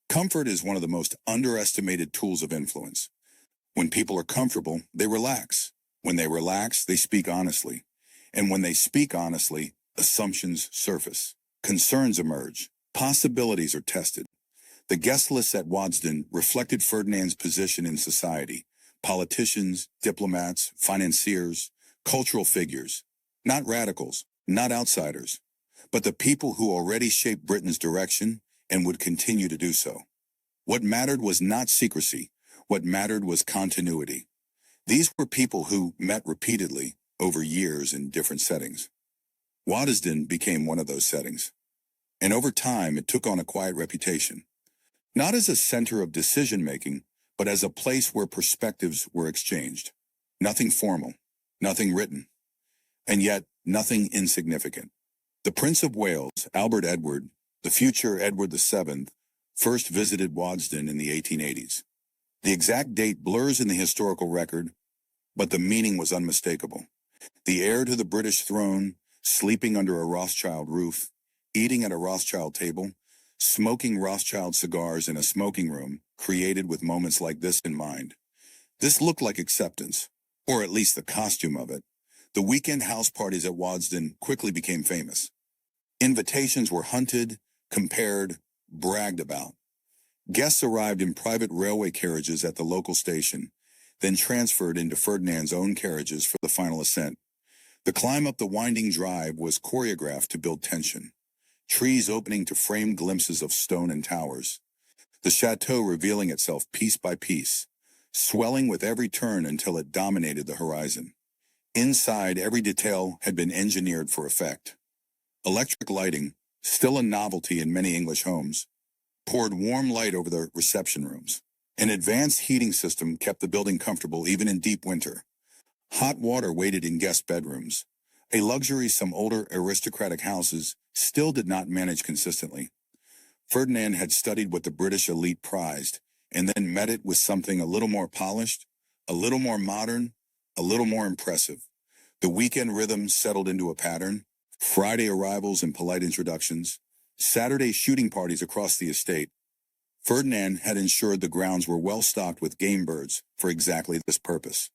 Comfort is one of the most underestimated tools of influence. When people are comfortable, they relax. When they relax, they speak honestly. And when they speak honestly, assumptions surface. Concerns emerge. Possibilities are tested. The guest lists at Waddesdon reflected Ferdinand's position in society: politicians, diplomats, financiers, cultural figures. Not radicals, not outsiders, but the people who already shaped Britain's direction and would continue to do so. What mattered was not secrecy. What mattered was continuity. These were people who met repeatedly over years in different settings. Waddesdon became one of those settings. And over time, it took on a quiet reputation. Not as a center of decision-making, but as a place where perspectives were exchanged. Nothing formal, nothing written, and yet nothing insignificant. The Prince of Wales, Albert Edward, the future Edward VII, first visited Waddesdon in the 1880s. The exact date blurs in the historical record, but the meaning was unmistakable. The heir to the British throne, sleeping under a Rothschild roof, eating at a Rothschild table, smoking Rothschild cigars in a smoking room, created with moments like this in mind. This looked like acceptance, or at least the costume of it. The weekend house parties at Waddesdon quickly became famous. Invitations were hunted, compared, bragged about. Guests arrived in private railway carriages at the local station, then transferred into Ferdinand's own carriages for the final ascent. The climb up the winding drive was choreographed to build tension. Trees opening to frame glimpses of stone and towers. The château revealing itself piece by piece, swelling with every turn until it dominated the horizon. Inside, every detail had been engineered for effect. Electric lighting, still a novelty in many English homes, poured warm light over the reception rooms. An advanced heating system kept the building comfortable even in deep winter. Hot water waited in guest bedrooms, a luxury some older aristocratic houses still did not manage consistently. Ferdinand had studied what the British elite prized, and then met it with something a little more polished, a little more modern, a little more impressive. The weekend rhythm settled into a pattern: Friday arrivals and polite introductions, Saturday shooting parties across the estate. Ferdinand had ensured the grounds were well stocked with game birds for exactly this purpose.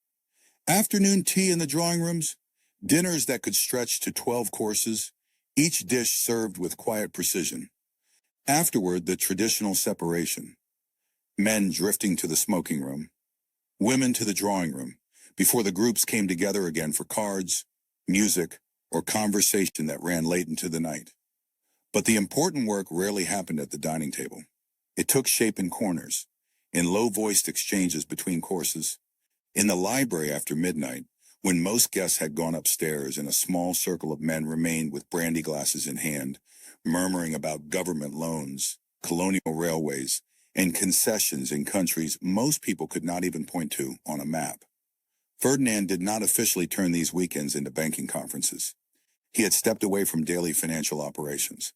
Afternoon tea in the drawing rooms, dinners that could stretch to 12 courses, each dish served with quiet precision. Afterward, the traditional separation. Men drifting to the smoking room, women to the drawing room, before the groups came together again for cards, music, or conversation that ran late into the night. But the important work rarely happened at the dining table. It took shape in corners, in low-voiced exchanges between courses, in the library after midnight, when most guests had gone upstairs and a small circle of men remained with brandy glasses in hand, murmuring about government loans, colonial railways, and concessions in countries most people could not even point to on a map. Ferdinand did not officially turn these weekends into banking conferences. He had stepped away from daily financial operations.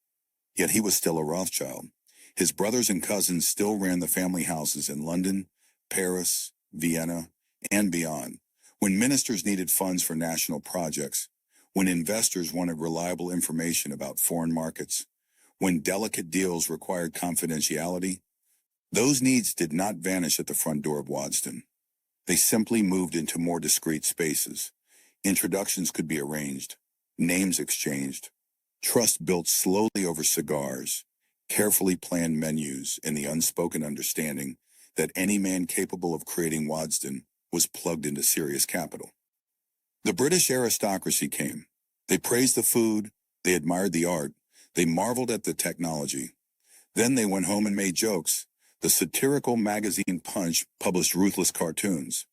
Yet he was still a Rothschild. His brothers and cousins still ran the family houses in London, Paris, Vienna, and beyond. When ministers needed funds for national projects, when investors wanted reliable information about foreign markets, when delicate deals required confidentiality, those needs did not vanish at the front door of Waddesdon. They simply moved into more discreet spaces. Introductions could be arranged, names exchanged, trust built slowly over cigars, carefully planned menus, and the unspoken understanding that any man capable of creating Waddesdon was plugged into serious capital. The British aristocracy came. They praised the food, they admired the art, they marveled at the technology. Then they went home and made jokes. The satirical magazine Punch published ruthless cartoons.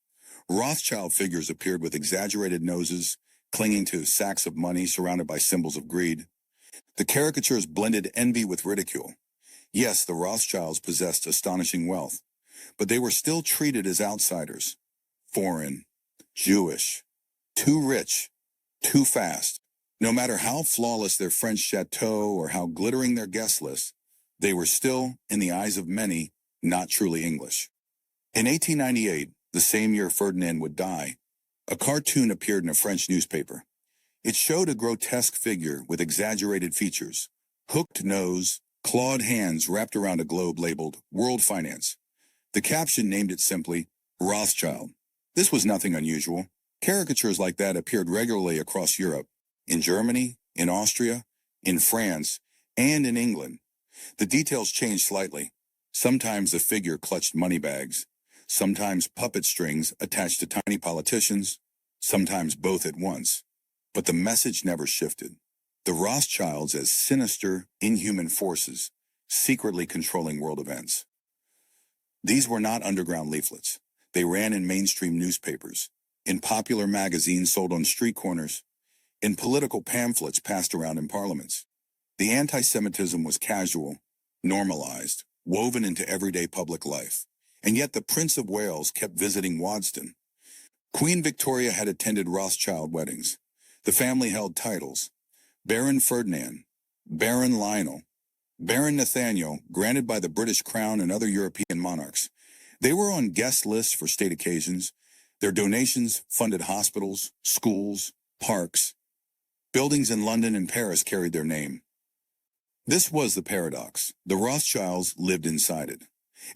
Rothschild figures appeared with exaggerated noses, clinging to sacks of money surrounded by symbols of greed. The caricatures blended envy with ridicule. Yes, the Rothschilds possessed astonishing wealth, but they were still treated as outsiders. Foreign, Jewish, too rich, too fast. No matter how flawless their French château or how glittering their guest list, they were still, in the eyes of many, not truly English. In 1898, the same year Ferdinand would die, a cartoon appeared in a French newspaper. It showed a grotesque figure with exaggerated features, hooked nose, clawed hands wrapped around a globe labeled World Finance. The caption named it simply Rothschild. This was nothing unusual. Caricatures like that appeared regularly across Europe, in Germany, in Austria, in France, and in England. The details changed slightly. Sometimes the figure clutched money bags, sometimes puppet strings attached to tiny politicians, sometimes both at once. But the message never shifted. The Rothschilds as sinister, inhuman forces, secretly controlling world events. These were not underground leaflets. They ran in mainstream newspapers, in popular magazines sold on street corners, in political pamphlets passed around in parliaments. The anti-Semitism was casual, normalized, woven into everyday public life. And yet the Prince of Wales kept visiting Waddesdon. Queen Victoria had attended Rothschild weddings. The family held titles: Baron Ferdinand, Baron Lionel, Baron Nathaniel, granted by the British Crown and other European monarchs. They were on guest lists for state occasions. Their donations funded hospitals, schools, parks. Buildings in London and Paris carried their name. This was the paradox. The Rothschilds lived inside it.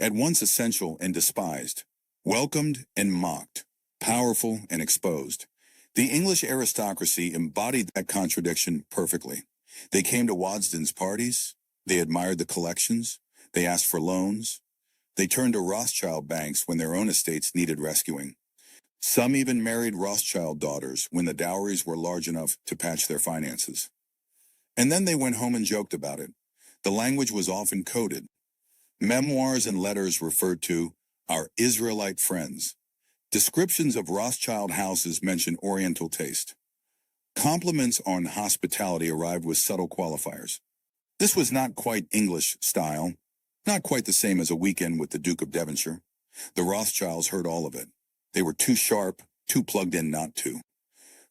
At once essential and despised, welcomed and mocked, powerful and exposed. The English aristocracy embodied that contradiction perfectly. They came to Waddesdon's parties, they admired the collections, they asked for loans, they turned to Rothschild banks when their own estates needed rescuing. Some even married Rothschild daughters when the dowries were large enough to patch their finances. And then they went home and joked about it. The language was often coded. Memoirs and letters referred to our Israelite friends. Descriptions of Rothschild houses mentioned Oriental taste. Compliments on hospitality arrived with subtle qualifiers. This was not quite English style, not quite the same as a weekend with the Duke of Devonshire. The Rothschilds heard all of it. They were too sharp, too plugged in not to.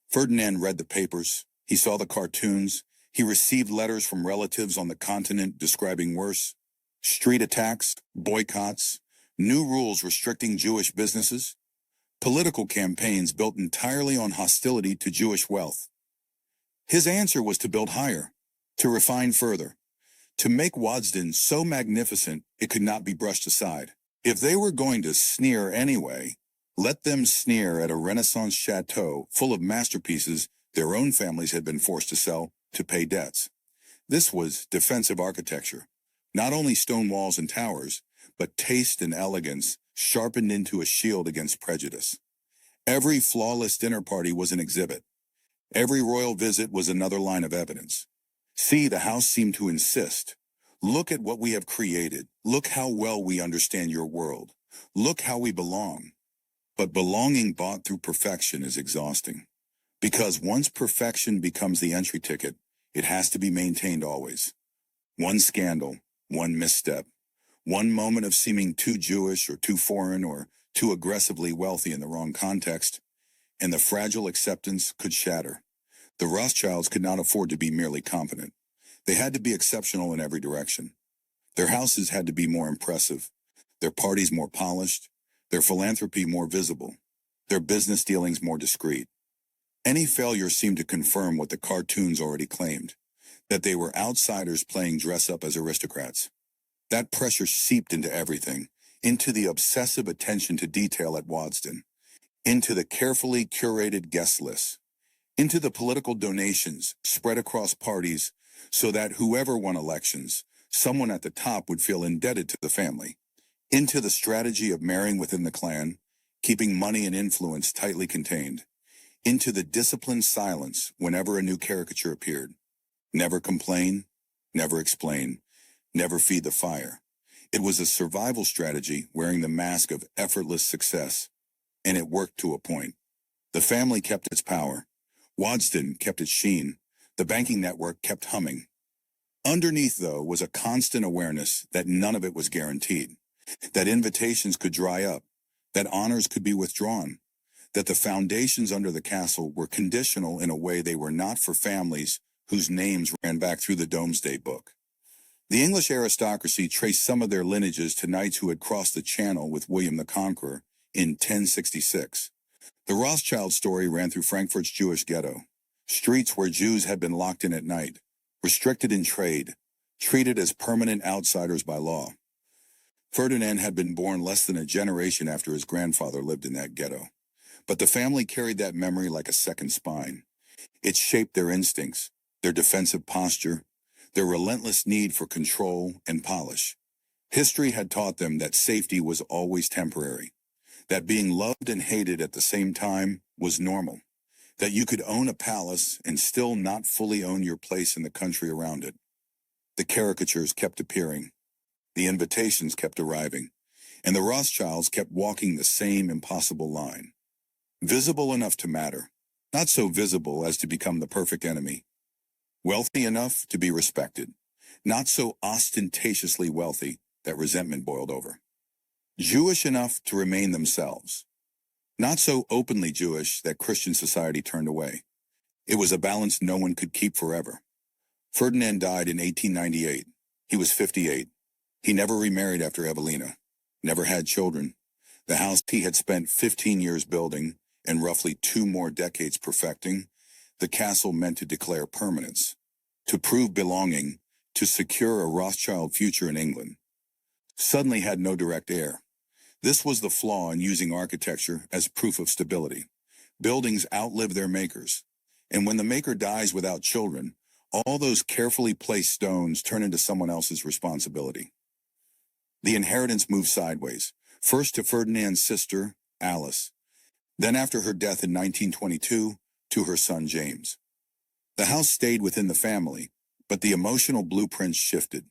Ferdinand read the papers. He saw the cartoons. He received letters from relatives on the continent describing worse: street attacks, boycotts, new rules restricting Jewish businesses, political campaigns built entirely on hostility to Jewish wealth. His answer was to build higher, to refine further, to make Waddesdon so magnificent it could not be brushed aside. If they were going to sneer anyway, let them sneer at a Renaissance chateau full of masterpieces their own families had been forced to sell to pay debts. This was defensive architecture. Not only stone walls and towers, but taste and elegance sharpened into a shield against prejudice. Every flawless dinner party was an exhibit. Every royal visit was another line of evidence. See, the house seemed to insist. Look at what we have created. Look how well we understand your world. Look how we belong. But belonging bought through perfection is exhausting. Because once perfection becomes the entry ticket, it has to be maintained always. One scandal, one misstep, One moment of seeming too Jewish or too foreign or too aggressively wealthy in the wrong context, and the fragile acceptance could shatter. The Rothschilds could not afford to be merely competent. They had to be exceptional in every direction. Their houses had to be more impressive, their parties more polished, their philanthropy more visible, their business dealings more discreet. Any failure seemed to confirm what the cartoons already claimed, that they were outsiders playing dress-up as aristocrats. That pressure seeped into everything, into the obsessive attention to detail at Waddesdon, into the carefully curated guest lists, into the political donations spread across parties so that whoever won elections, someone at the top would feel indebted to the family, into the strategy of marrying within the clan, keeping money and influence tightly contained, into the disciplined silence whenever a new caricature appeared. Never complain, never explain, never feed the fire. It was a survival strategy wearing the mask of effortless success, and it worked to a point. The family kept its power. Waddesdon kept its sheen. The banking network kept humming. Underneath, though, was a constant awareness that none of it was guaranteed, that invitations could dry up, that honors could be withdrawn, that the foundations under the castle were conditional in a way they were not for families whose names ran back through the Domesday Book. The English aristocracy traced some of their lineages to knights who had crossed the Channel with William the Conqueror in 1066. The Rothschild story ran through Frankfurt's Jewish ghetto, streets where Jews had been locked in at night, restricted in trade, treated as permanent outsiders by law. Ferdinand had been born less than a generation after his grandfather lived in that ghetto. But the family carried that memory like a second spine. It shaped their instincts, their defensive posture, their relentless need for control and polish. History had taught them that safety was always temporary, that being loved and hated at the same time was normal, that you could own a palace and still not fully own your place in the country around it. The caricatures kept appearing, the invitations kept arriving, and the Rothschilds kept walking the same impossible line. Visible enough to matter, not so visible as to become the perfect enemy. Wealthy enough to be respected, not so ostentatiously wealthy that resentment boiled over. Jewish enough to remain themselves, not so openly Jewish that Christian society turned away. It was a balance no one could keep forever. Ferdinand died in 1898. He was 58. He never remarried after Evelina, never had children. The house he had spent 15 years building and roughly 2 more decades perfecting, the castle meant to declare permanence, to prove belonging, to secure a Rothschild future in England. Suddenly had no direct heir. This was the flaw in using architecture as proof of stability. Buildings outlive their makers, and when the maker dies without children, all those carefully placed stones turn into someone else's responsibility. The inheritance moved sideways, first to Ferdinand's sister, Alice, then after her death in 1922, to her son James. The house stayed within the family, but the emotional blueprints shifted.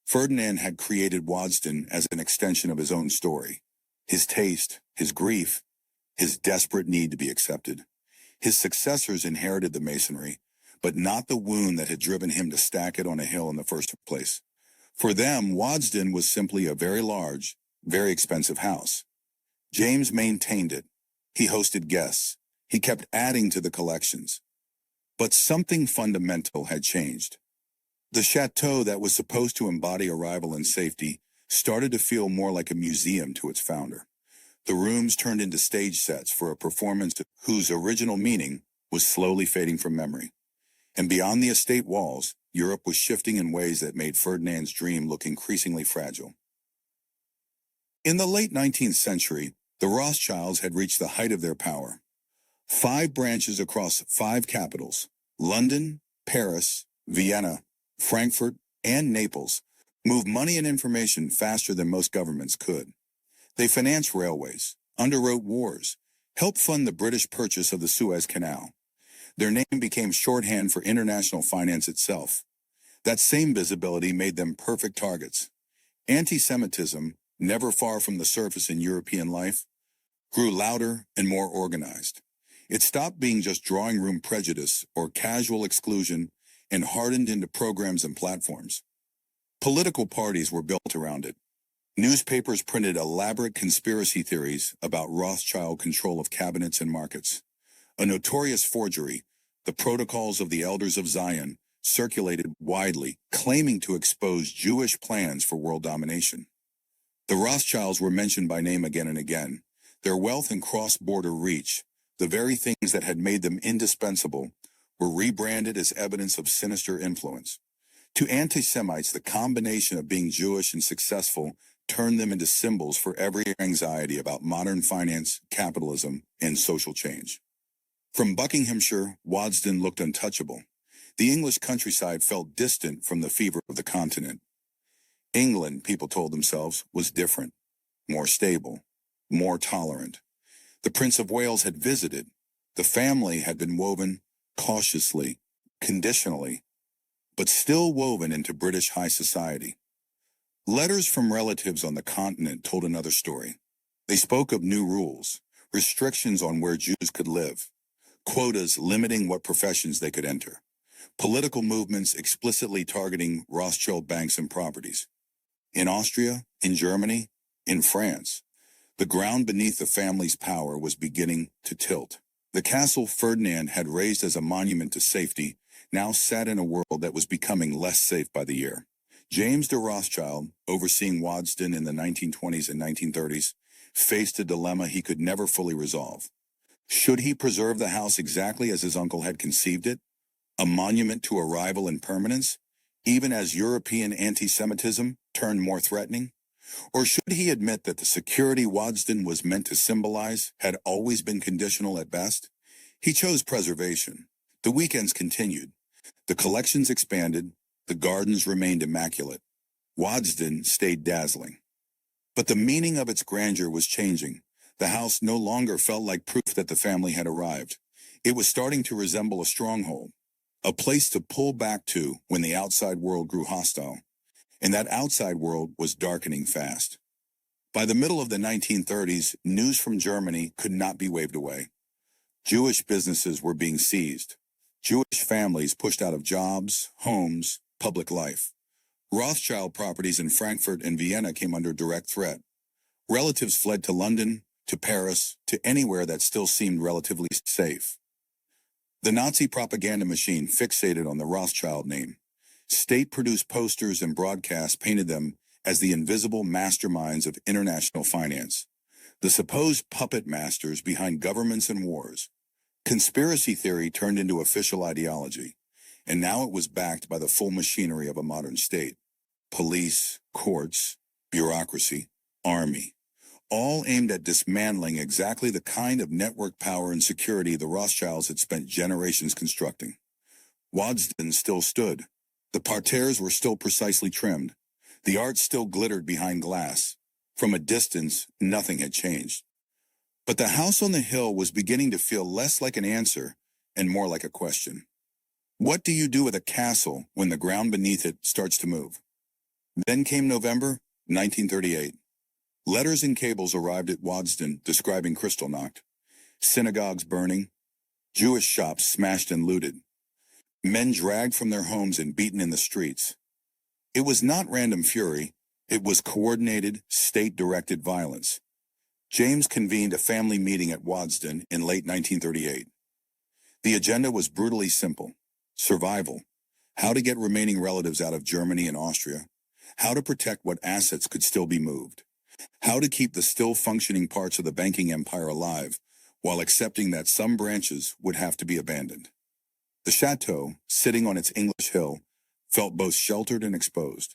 Ferdinand had created Waddesdon as an extension of his own story, his taste, his grief, his desperate need to be accepted. His successors inherited the masonry, but not the wound that had driven him to stack it on a hill in the first place. For them, Waddesdon was simply a very large, very expensive house. James maintained it. He hosted guests. He kept adding to the collections. But something fundamental had changed. The château that was supposed to embody arrival and safety started to feel more like a museum to its founder. The rooms turned into stage sets for a performance whose original meaning was slowly fading from memory. And beyond the estate walls, Europe was shifting in ways that made Ferdinand's dream look increasingly fragile. In the late 19th century, the Rothschilds had reached the height of their power. 5 branches across 5 capitals, London, Paris, Vienna, Frankfurt, and Naples, moved money and information faster than most governments could. They financed railways, underwrote wars, helped fund the British purchase of the Suez Canal. Their name became shorthand for international finance itself. That same visibility made them perfect targets. Anti-Semitism, never far from the surface in European life, grew louder and more organized. It stopped being just drawing room prejudice or casual exclusion and hardened into programs and platforms. Political parties were built around it. Newspapers printed elaborate conspiracy theories about Rothschild control of cabinets and markets. A notorious forgery, the Protocols of the Elders of Zion, circulated widely, claiming to expose Jewish plans for world domination. The Rothschilds were mentioned by name again and again. Their wealth and cross-border reach, the very things that had made them indispensable, were rebranded as evidence of sinister influence. To anti-Semites, the combination of being Jewish and successful turned them into symbols for every anxiety about modern finance, capitalism, and social change. From Buckinghamshire, Waddesdon looked untouchable. The English countryside felt distant from the fever of the continent. England, people told themselves, was different, more stable, more tolerant. The Prince of Wales had visited. The family had been woven cautiously, conditionally, but still woven into British high society. Letters from relatives on the continent told another story. They spoke of new rules, restrictions on where Jews could live, quotas limiting what professions they could enter, political movements explicitly targeting Rothschild banks and properties. In Austria, in Germany, in France, the ground beneath the family's power was beginning to tilt. The castle Ferdinand had raised as a monument to safety now sat in a world that was becoming less safe by the year. James de Rothschild, overseeing Waddesdon in the 1920s and 1930s, faced a dilemma he could never fully resolve. Should he preserve the house exactly as his uncle had conceived it, a monument to arrival and permanence, even as European anti-Semitism turned more threatening? Or should he admit that the security Waddesdon was meant to symbolize had always been conditional at best? He chose preservation. The weekends continued. The collections expanded. The gardens remained immaculate. Waddesdon stayed dazzling. But the meaning of its grandeur was changing. The house no longer felt like proof that the family had arrived. It was starting to resemble a stronghold, a place to pull back to when the outside world grew hostile. And that outside world was darkening fast. By the middle of the 1930s, news from Germany could not be waved away. Jewish businesses were being seized. Jewish families pushed out of jobs, homes, public life. Rothschild properties in Frankfurt and Vienna came under direct threat. Relatives fled to London, to Paris, to anywhere that still seemed relatively safe. The Nazi propaganda machine fixated on the Rothschild name. State-produced posters and broadcasts painted them as the invisible masterminds of international finance, the supposed puppet masters behind governments and wars. Conspiracy theory turned into official ideology, and now it was backed by the full machinery of a modern state. Police, courts, bureaucracy, army, all aimed at dismantling exactly the kind of network power and security the Rothschilds had spent generations constructing. Waddesdon still stood. The parterres were still precisely trimmed. The art still glittered behind glass. From a distance, nothing had changed. But the house on the hill was beginning to feel less like an answer and more like a question. What do you do with a castle when the ground beneath it starts to move? Then came November 1938. Letters and cables arrived at Waddesdon describing Kristallnacht, synagogues burning, Jewish shops smashed and looted, men dragged from their homes and beaten in the streets. It was not random fury, it was coordinated, state-directed violence. James convened a family meeting at Waddesdon in late 1938. The agenda was brutally simple: survival, how to get remaining relatives out of Germany and Austria, how to protect what assets could still be moved, how to keep the still functioning parts of the banking empire alive while accepting that some branches would have to be abandoned. The château, sitting on its English hill, felt both sheltered and exposed.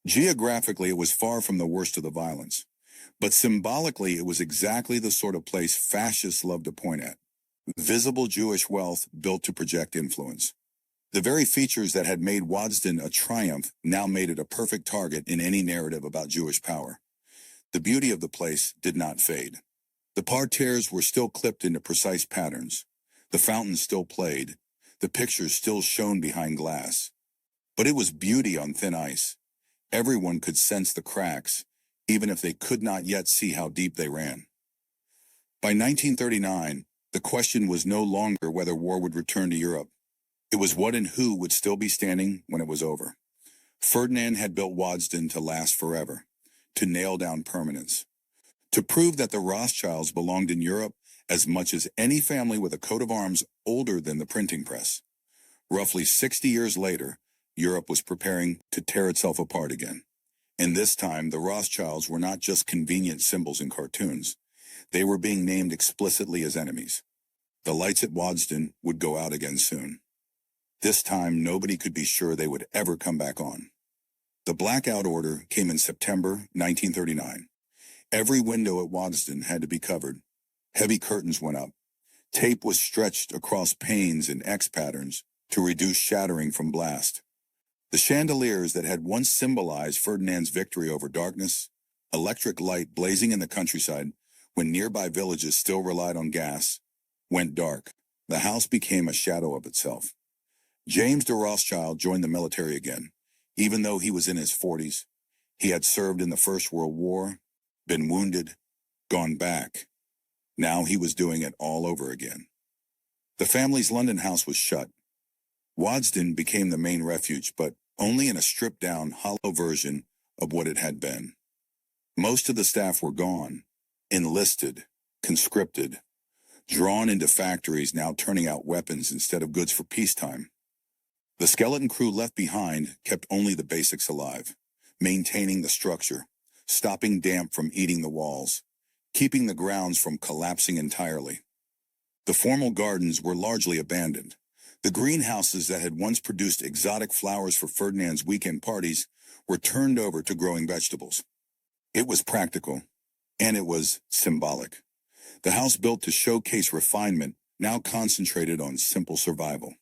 Geographically, it was far from the worst of the violence, but symbolically it was exactly the sort of place fascists love to point at: visible Jewish wealth built to project influence. The very features that had made Waddesdon a triumph now made it a perfect target in any narrative about Jewish power. The beauty of the place did not fade. The parterres were still clipped into precise patterns. The fountains still played. The pictures still shone behind glass. But it was beauty on thin ice. Everyone could sense the cracks, even if they could not yet see how deep they ran. By 1939, the question was no longer whether war would return to Europe. It was what and who would still be standing when it was over. Ferdinand had built Waddesdon to last forever. to nail down permanence. To prove that the Rothschilds belonged in Europe as much as any family with a coat of arms older than the printing press. Roughly 60 years later, Europe was preparing to tear itself apart again. And this time, the Rothschilds were not just convenient symbols in cartoons. They were being named explicitly as enemies. The lights at Waddesdon would go out again soon. This time, nobody could be sure they would ever come back on. The blackout order came in September 1939. Every window at Waddesdon had to be covered. Heavy curtains went up. Tape was stretched across panes in X patterns to reduce shattering from blast. The chandeliers that had once symbolized Ferdinand's victory over darkness, electric light blazing in the countryside when nearby villages still relied on gas, went dark. The house became a shadow of itself. James de Rothschild joined the military again. Even though he was in his 40s, he had served in the First World War, been wounded, gone back. Now he was doing it all over again. The family's London house was shut. Waddesdon became the main refuge, but only in a stripped-down, hollow version of what it had been. Most of the staff were gone, enlisted, conscripted, drawn into factories now turning out weapons instead of goods for peacetime. The skeleton crew left behind kept only the basics alive, maintaining the structure, stopping damp from eating the walls, keeping the grounds from collapsing entirely. The formal gardens were largely abandoned. The greenhouses that had once produced exotic flowers for Ferdinand's weekend parties were turned over to growing vegetables. It was practical, and it was symbolic. The house built to showcase refinement now concentrated on simple survival.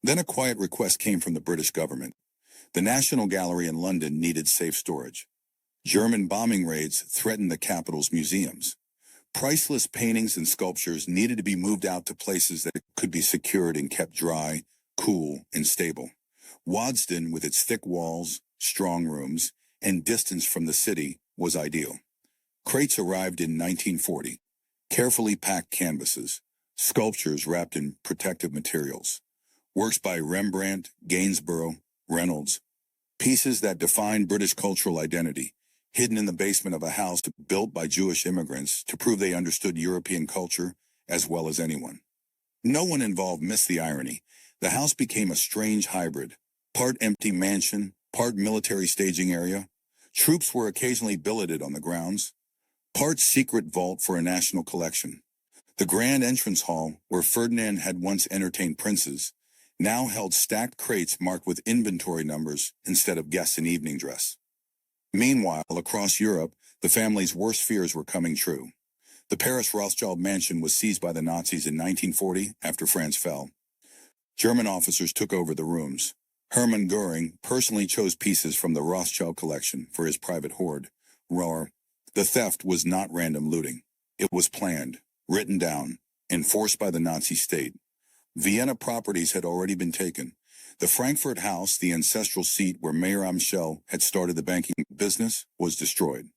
Then a quiet request came from the British government. The National Gallery in London needed safe storage. German bombing raids threatened the capital's museums. Priceless paintings and sculptures needed to be moved out to places that could be secured and kept dry, cool, and stable. Waddesdon, with its thick walls, strong rooms, and distance from the city, was ideal. Crates arrived in 1940. Carefully packed canvases, sculptures wrapped in protective materials, works by Rembrandt, Gainsborough, Reynolds, pieces that defined British cultural identity, hidden in the basement of a house built by Jewish immigrants to prove they understood European culture as well as anyone. No one involved missed the irony. The house became a strange hybrid, part empty mansion, part military staging area. Troops were occasionally billeted on the grounds, part secret vault for a national collection. The grand entrance hall, where Ferdinand had once entertained princes, now held stacked crates marked with inventory numbers instead of guests in evening dress. Meanwhile, across Europe, the family's worst fears were coming true. The Paris Rothschild mansion was seized by the Nazis in 1940 after France fell. German officers took over the rooms. Hermann Goering personally chose pieces from the Rothschild collection for his private hoard. The theft was not random looting. It was planned, written down, enforced by the Nazi state. Vienna properties had already been taken. The Frankfurt house, the ancestral seat where Mayor Michel had started the banking business, was destroyed.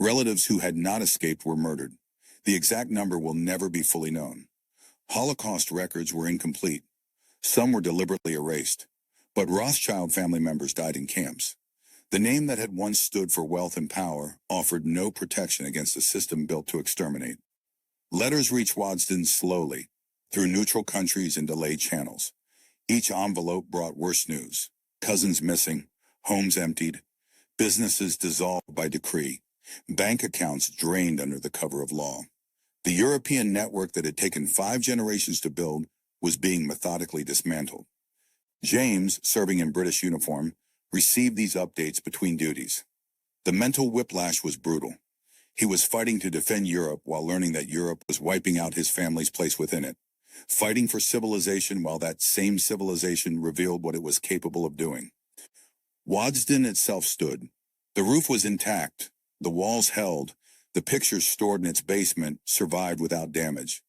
Relatives who had not escaped were murdered. The exact number will never be fully known. Holocaust records were incomplete. Some were deliberately erased. But Rothschild family members died in camps. The name that had once stood for wealth and power offered no protection against a system built to exterminate. Letters reached Waddesdon slowly, through neutral countries and delayed channels. Each envelope brought worse news. Cousins missing, homes emptied, businesses dissolved by decree, bank accounts drained under the cover of law. The European network that had taken 5 generations to build was being methodically dismantled. James, serving in British uniform, received these updates between duties. The mental whiplash was brutal. He was fighting to defend Europe while learning that Europe was wiping out his family's place within it. Fighting for civilization while that same civilization revealed what it was capable of doing. Waddesdon itself stood. The roof was intact, the walls held, the pictures stored in its basement survived without damage.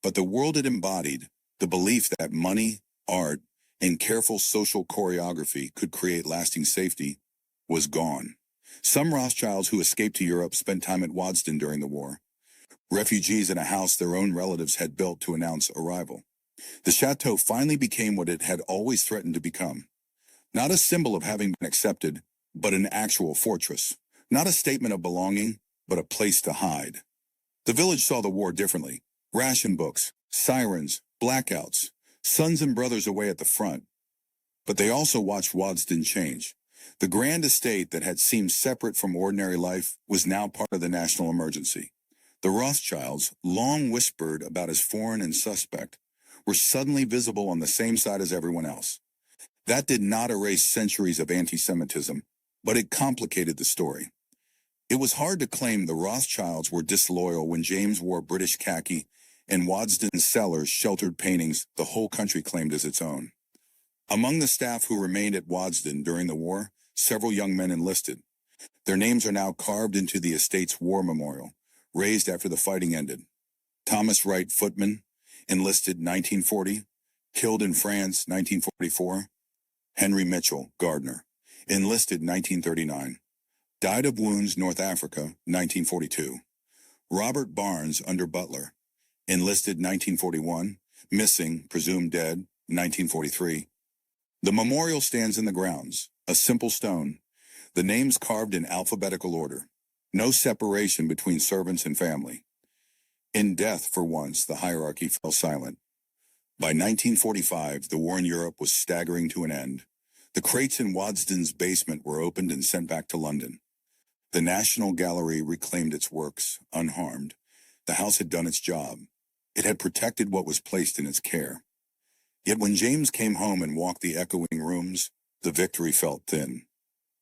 But the world it embodied, the belief that money, art, and careful social choreography could create lasting safety, was gone. Some Rothschilds who escaped to Europe spent time at Waddesdon during the war. Refugees in a house their own relatives had built to announce arrival. The château finally became what it had always threatened to become. Not a symbol of having been accepted, but an actual fortress. Not a statement of belonging, but a place to hide. The village saw the war differently. Ration books, sirens, blackouts, sons and brothers away at the front. But they also watched Waddesdon change. The grand estate that had seemed separate from ordinary life was now part of the national emergency. The Rothschilds, long whispered about as foreign and suspect, were suddenly visible on the same side as everyone else. That did not erase centuries of anti-Semitism, but it complicated the story. It was hard to claim the Rothschilds were disloyal when James wore British khaki and Waddesdon's cellars sheltered paintings the whole country claimed as its own. Among the staff who remained at Waddesdon during the war, several young men enlisted. Their names are now carved into the estate's war memorial, raised after the fighting ended. Thomas Wright Footman, enlisted 1940, killed in France 1944. Henry Mitchell, gardener, enlisted 1939, died of wounds North Africa 1942. Robert Barnes, under butler, enlisted 1941, missing, presumed dead 1943. The memorial stands in the grounds, a simple stone, the names carved in alphabetical order, no separation between servants and family. In death, for once, the hierarchy fell silent. By 1945, the war in Europe was staggering to an end. The crates in Waddesdon's basement were opened and sent back to London. The National Gallery reclaimed its works, unharmed. The house had done its job. It had protected what was placed in its care. Yet when James came home and walked the echoing rooms, the victory felt thin.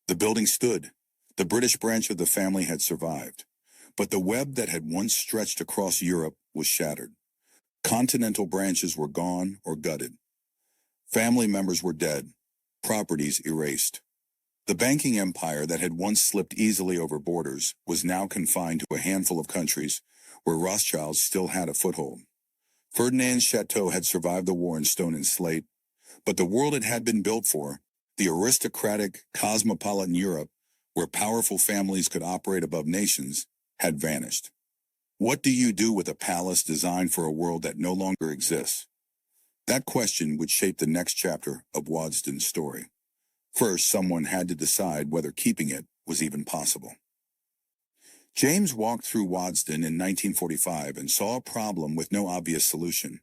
The building stood. The British branch of the family had survived. But the web that had once stretched across Europe was shattered. Continental branches were gone or gutted. Family members were dead, properties erased. The banking empire that had once slipped easily over borders was now confined to a handful of countries where Rothschilds still had a foothold. Ferdinand's château had survived the war in stone and slate, but the world it had been built for, the aristocratic, cosmopolitan Europe, where powerful families could operate above nations, had vanished. What do you do with a palace designed for a world that no longer exists? That question would shape the next chapter of Waddesdon's story. First, someone had to decide whether keeping it was even possible. James walked through Waddesdon in 1945 and saw a problem with no obvious solution.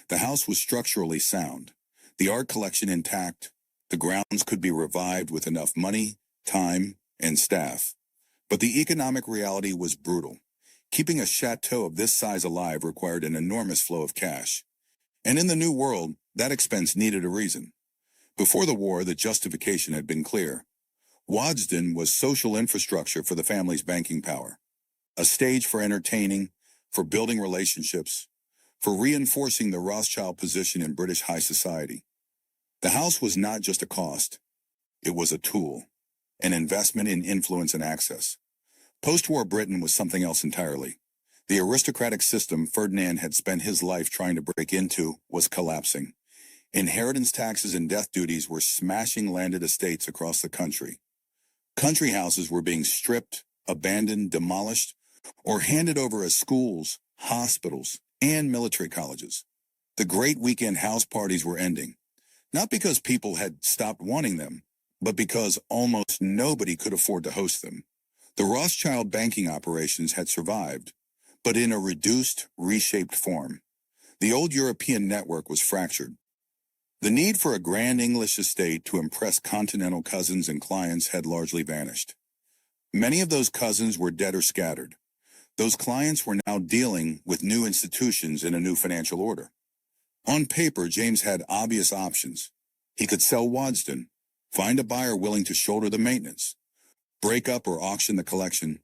The house was structurally sound, the art collection intact, the grounds could be revived with enough money, time, and staff. But the economic reality was brutal. Keeping a chateau of this size alive required an enormous flow of cash. And in the New World, that expense needed a reason. Before the war, the justification had been clear. Waddesdon was social infrastructure for the family's banking power, a stage for entertaining, for building relationships, for reinforcing the Rothschild position in British high society. The house was not just a cost. It was a tool, an investment in influence and access. Post-war Britain was something else entirely. The aristocratic system Ferdinand had spent his life trying to break into was collapsing. Inheritance taxes and death duties were smashing landed estates across the country. Country houses were being stripped, abandoned, demolished, or handed over as schools, hospitals, and military colleges. The great weekend house parties were ending, not because people had stopped wanting them, but because almost nobody could afford to host them. The Rothschild banking operations had survived, but in a reduced, reshaped form. The old European network was fractured. The need for a grand English estate to impress continental cousins and clients had largely vanished. Many of those cousins were dead or scattered. Those clients were now dealing with new institutions in a new financial order. On paper, James had obvious options. He could sell Waddesdon, find a buyer willing to shoulder the maintenance, break up or auction the collection,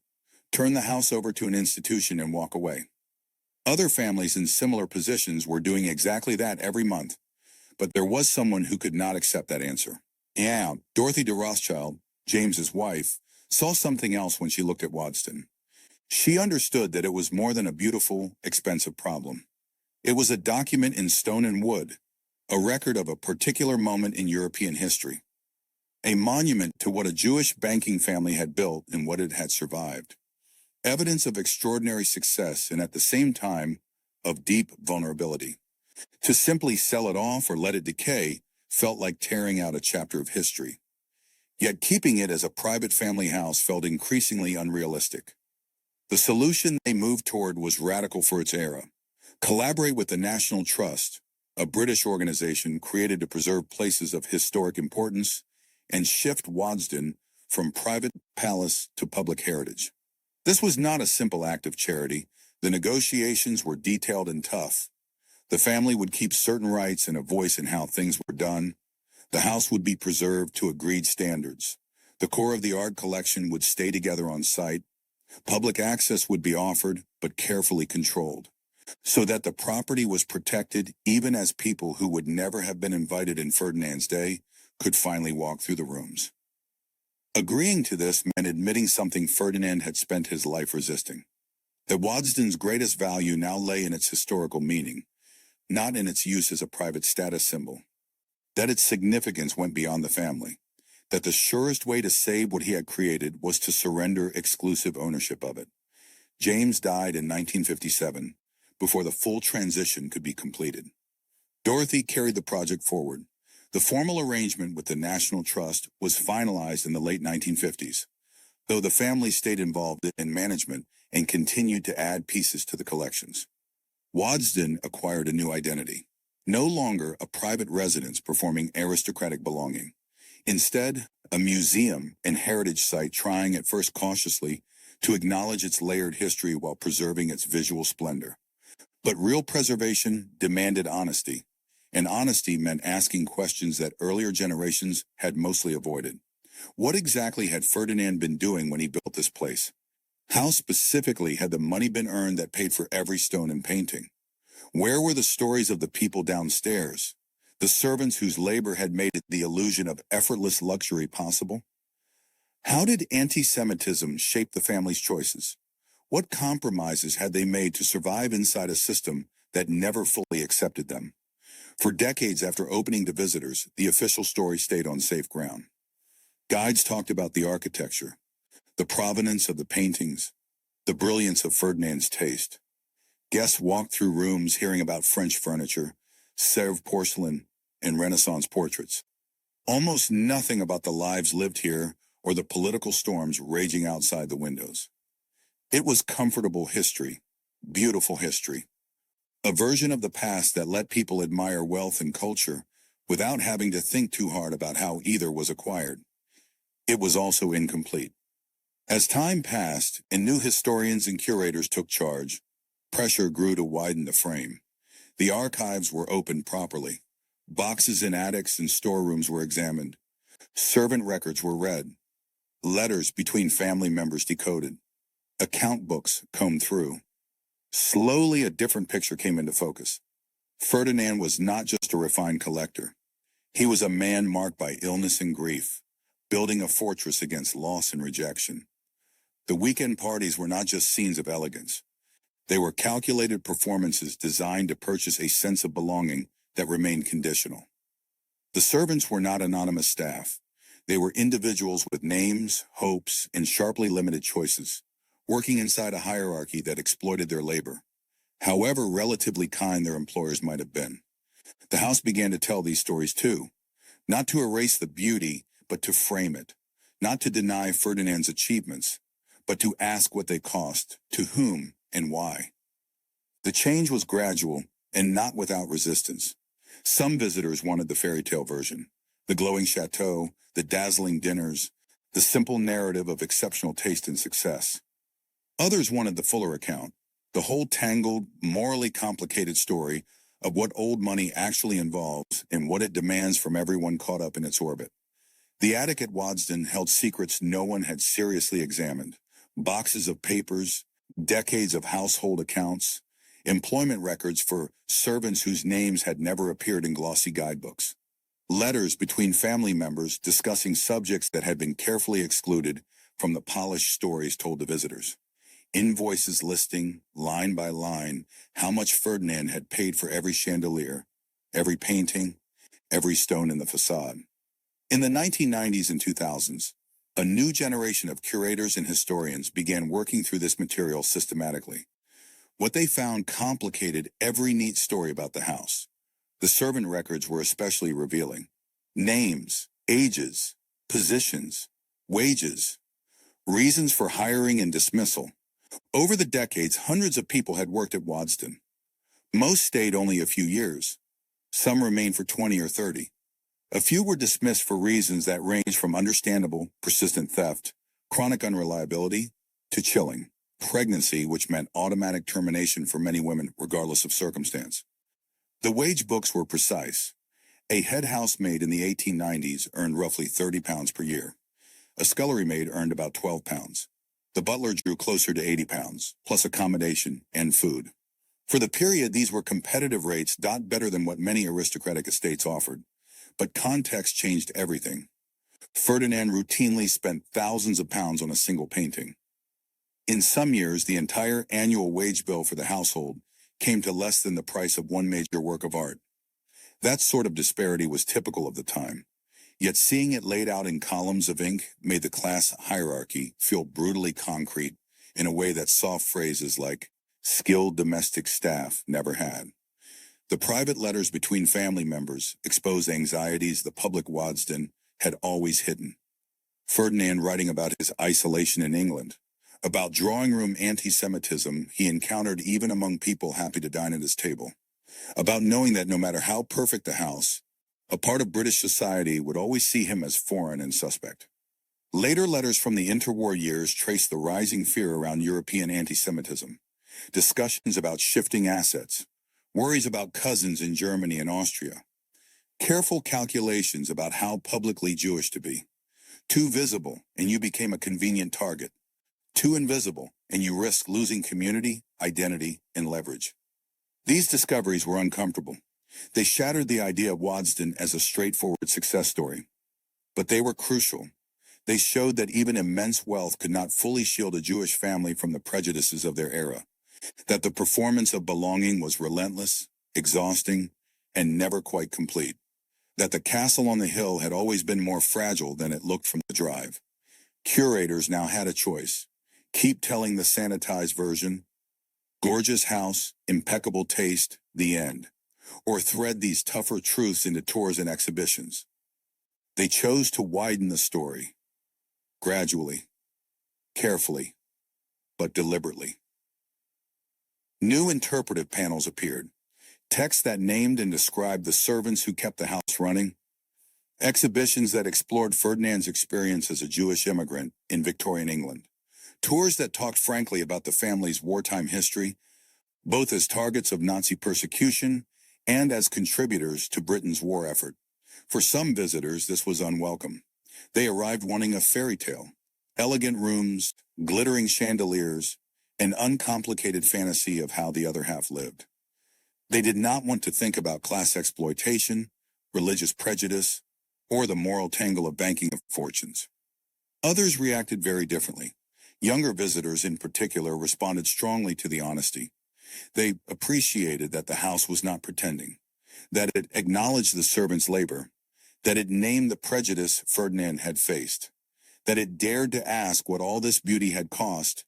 turn the house over to an institution and walk away. Other families in similar positions were doing exactly that every month. But there was someone who could not accept that answer. Yeah, Dorothy de Rothschild, James's wife, saw something else when she looked at Waddesdon. She understood that it was more than a beautiful, expensive problem. It was a document in stone and wood, a record of a particular moment in European history, a monument to what a Jewish banking family had built and what it had survived, evidence of extraordinary success and at the same time of deep vulnerability. To simply sell it off or let it decay felt like tearing out a chapter of history. Yet keeping it as a private family house felt increasingly unrealistic. The solution they moved toward was radical for its era. Collaborate with the National Trust, a British organization created to preserve places of historic importance, and shift Waddesdon from private palace to public heritage. This was not a simple act of charity. The negotiations were detailed and tough. The family would keep certain rights and a voice in how things were done. The house would be preserved to agreed standards. The core of the art collection would stay together on site. Public access would be offered, but carefully controlled, so that the property was protected even as people who would never have been invited in Ferdinand's day could finally walk through the rooms. Agreeing to this meant admitting something Ferdinand had spent his life resisting, that Waddesdon's greatest value now lay in its historical meaning, not in its use as a private status symbol, that its significance went beyond the family, that the surest way to save what he had created was to surrender exclusive ownership of it. James died in 1957, before the full transition could be completed. Dorothy carried the project forward. The formal arrangement with the National Trust was finalized in the late 1950s, though the family stayed involved in management and continued to add pieces to the collections. Waddesdon acquired a new identity, no longer a private residence performing aristocratic belonging. Instead, a museum and heritage site trying at first cautiously to acknowledge its layered history while preserving its visual splendor. But real preservation demanded honesty, and honesty meant asking questions that earlier generations had mostly avoided. What exactly had Ferdinand been doing when he built this place? How specifically had the money been earned that paid for every stone and painting? Where were the stories of the people downstairs, the servants whose labor had made the illusion of effortless luxury possible? How did anti-Semitism shape the family's choices? What compromises had they made to survive inside a system that never fully accepted them? For decades after opening to visitors, the official story stayed on safe ground. Guides talked about the architecture, the provenance of the paintings, the brilliance of Ferdinand's taste. Guests walked through rooms hearing about French furniture, Sèvres porcelain, and Renaissance portraits. Almost nothing about the lives lived here or the political storms raging outside the windows. It was comfortable history, beautiful history, a version of the past that let people admire wealth and culture without having to think too hard about how either was acquired. It was also incomplete. As time passed and new historians and curators took charge, pressure grew to widen the frame. The archives were opened properly. Boxes in attics and storerooms were examined. Servant records were read. Letters between family members decoded. Account books combed through. Slowly, a different picture came into focus. Ferdinand was not just a refined collector. He was a man marked by illness and grief, building a fortress against loss and rejection. The weekend parties were not just scenes of elegance. They were calculated performances designed to purchase a sense of belonging that remained conditional. The servants were not anonymous staff. They were individuals with names, hopes, and sharply limited choices, working inside a hierarchy that exploited their labor, however relatively kind their employers might have been. The house began to tell these stories too, not to erase the beauty, but to frame it, not to deny Ferdinand's achievements, but to ask what they cost, to whom, and why. The change was gradual and not without resistance. Some visitors wanted the fairy tale version, the glowing château, the dazzling dinners, the simple narrative of exceptional taste and success. Others wanted the fuller account, the whole tangled, morally complicated story of what old money actually involves and what it demands from everyone caught up in its orbit. The attic at Waddesdon held secrets no one had seriously examined. Boxes of papers, decades of household accounts, employment records for servants whose names had never appeared in glossy guidebooks. Letters between family members discussing subjects that had been carefully excluded from the polished stories told to visitors. Invoices listing, line by line, how much Ferdinand had paid for every chandelier, every painting, every stone in the facade. In the 1990s and 2000s, a new generation of curators and historians began working through this material systematically. What they found complicated every neat story about the house. The servant records were especially revealing. Names, ages, positions, wages, reasons for hiring and dismissal. Over the decades, hundreds of people had worked at Waddesdon. Most stayed only a few years. Some remained for 20 or 30. A few were dismissed for reasons that ranged from understandable, persistent theft, chronic unreliability, to chilling, pregnancy, which meant automatic termination for many women regardless of circumstance. The wage books were precise. A head housemaid in the 1890s earned roughly £30 per year. A scullery maid earned about £12. The butler drew closer to £80, plus accommodation and food. For the period, these were competitive rates, not better than what many aristocratic estates offered. But context changed everything. Ferdinand routinely spent thousands of pounds on a single painting. In some years, the entire annual wage bill for the household came to less than the price of one major work of art. That sort of disparity was typical of the time, yet seeing it laid out in columns of ink made the class hierarchy feel brutally concrete in a way that soft phrases like skilled domestic staff never had. The private letters between family members exposed anxieties the public Waddesdon had always hidden. Ferdinand writing about his isolation in England, about drawing room anti-Semitism he encountered even among people happy to dine at his table, about knowing that no matter how perfect the house, a part of British society would always see him as foreign and suspect. Later letters from the interwar years traced the rising fear around European anti-Semitism, discussions about shifting assets, worries about cousins in Germany and Austria, careful calculations about how publicly Jewish to be. Too visible, and you became a convenient target. Too invisible, and you risked losing community, identity, and leverage. These discoveries were uncomfortable. They shattered the idea of Waddesdon as a straightforward success story. But they were crucial. They showed that even immense wealth could not fully shield a Jewish family from the prejudices of their era, that the performance of belonging was relentless, exhausting, and never quite complete, that the castle on the hill had always been more fragile than it looked from the drive. Curators now had a choice. Keep telling the sanitized version, gorgeous house, impeccable taste, the end, or thread these tougher truths into tours and exhibitions. They chose to widen the story, gradually, carefully, but deliberately. New interpretive panels appeared, texts that named and described the servants who kept the house running, exhibitions that explored Ferdinand's experience as a Jewish immigrant in Victorian England, tours that talked frankly about the family's wartime history, both as targets of Nazi persecution and as contributors to Britain's war effort. For some visitors, this was unwelcome. They arrived wanting a fairy tale, elegant rooms, glittering chandeliers, an uncomplicated fantasy of how the other half lived. They did not want to think about class exploitation, religious prejudice, or the moral tangle of banking of fortunes. Others reacted very differently. Younger visitors in particular responded strongly to the honesty. They appreciated that the house was not pretending, that it acknowledged the servants' labor, that it named the prejudice Ferdinand had faced, that it dared to ask what all this beauty had cost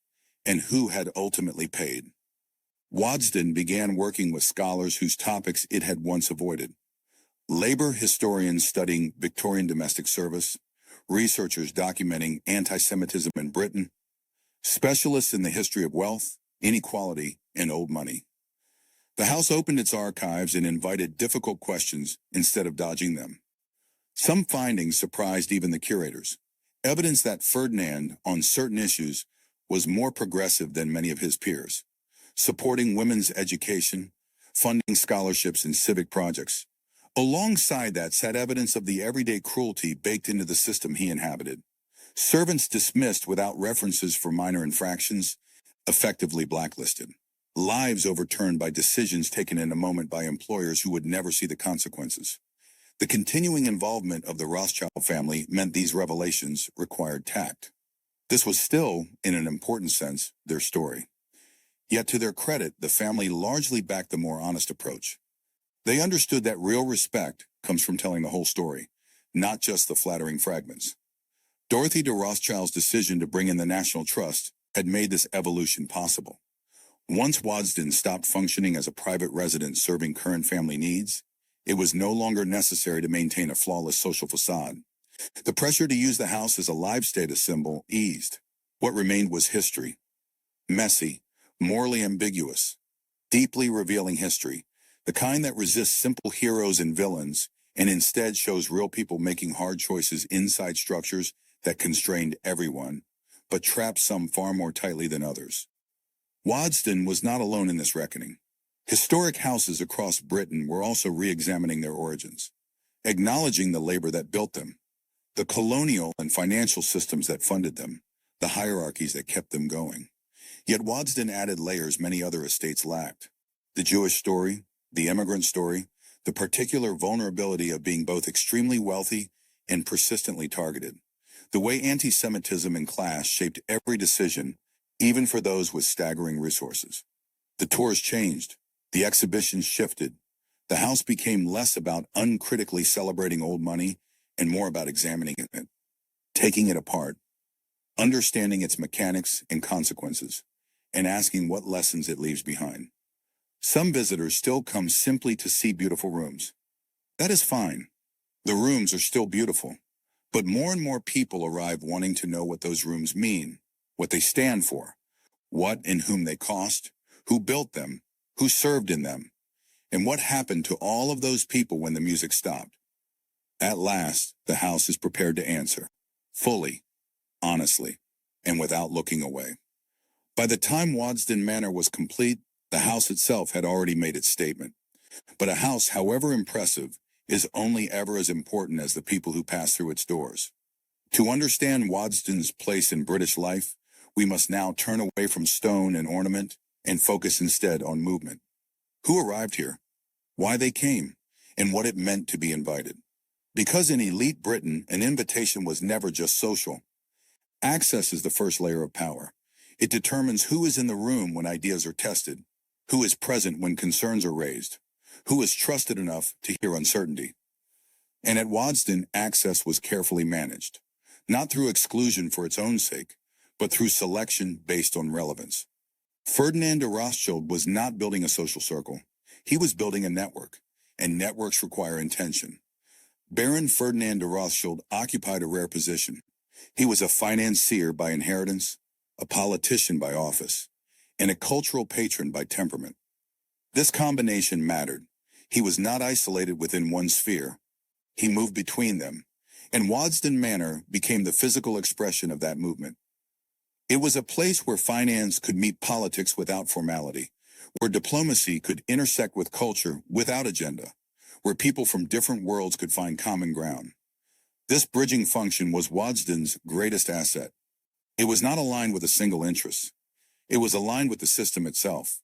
and who had ultimately paid. Waddesdon began working with scholars whose topics it had once avoided. Labor historians studying Victorian domestic service, researchers documenting anti-Semitism in Britain, specialists in the history of wealth, inequality, and old money. The house opened its archives and invited difficult questions instead of dodging them. Some findings surprised even the curators. Evidence that Ferdinand, on certain issues, was more progressive than many of his peers, supporting women's education, funding scholarships and civic projects. Alongside that sat evidence of the everyday cruelty baked into the system he inhabited. Servants dismissed without references for minor infractions, effectively blacklisted. Lives overturned by decisions taken in a moment by employers who would never see the consequences. The continuing involvement of the Rothschild family meant these revelations required tact. This was still, in an important sense, their story. Yet to their credit, the family largely backed the more honest approach. They understood that real respect comes from telling the whole story, not just the flattering fragments. Dorothy de Rothschild's decision to bring in the National Trust had made this evolution possible. Once Waddesdon stopped functioning as a private residence serving current family needs, it was no longer necessary to maintain a flawless social facade. The pressure to use the house as a live status symbol eased. What remained was history. Messy, morally ambiguous, deeply revealing history, the kind that resists simple heroes and villains and instead shows real people making hard choices inside structures that constrained everyone, but trapped some far more tightly than others. Waddesdon was not alone in this reckoning. Historic houses across Britain were also re-examining their origins, acknowledging the labor that built them, the colonial and financial systems that funded them, the hierarchies that kept them going. Yet Waddesdon added layers many other estates lacked. The Jewish story, the immigrant story, the particular vulnerability of being both extremely wealthy and persistently targeted. The way anti-Semitism and class shaped every decision, even for those with staggering resources. The tours changed. The exhibitions shifted. The house became less about uncritically celebrating old money and more about examining it, taking it apart, understanding its mechanics and consequences, and asking what lessons it leaves behind. Some visitors still come simply to see beautiful rooms. That is fine. The rooms are still beautiful. But more and more people arrive wanting to know what those rooms mean, what they stand for, what and whom they cost, who built them, who served in them, and what happened to all of those people when the music stopped. At last, the house is prepared to answer, fully, honestly, and without looking away. By the time Waddesdon Manor was complete, the house itself had already made its statement. But a house, however impressive, is only ever as important as the people who pass through its doors. To understand Waddesdon's place in British life, we must now turn away from stone and ornament and focus instead on movement. Who arrived here? Why they came? And what it meant to be invited. Because in elite Britain, an invitation was never just social. Access is the first layer of power. It determines who is in the room when ideas are tested, who is present when concerns are raised, who is trusted enough to hear uncertainty. And at Waddesdon, access was carefully managed, not through exclusion for its own sake, but through selection based on relevance. Ferdinand de Rothschild was not building a social circle. He was building a network, and networks require intention. Baron Ferdinand de Rothschild occupied a rare position. He was a financier by inheritance, a politician by office, and a cultural patron by temperament. This combination mattered. He was not isolated within one sphere. He moved between them, and Waddesdon Manor became the physical expression of that movement. It was a place where finance could meet politics without formality, where diplomacy could intersect with culture without agenda, where people from different worlds could find common ground. This bridging function was Waddesdon's greatest asset. It was not aligned with a single interest. It was aligned with the system itself.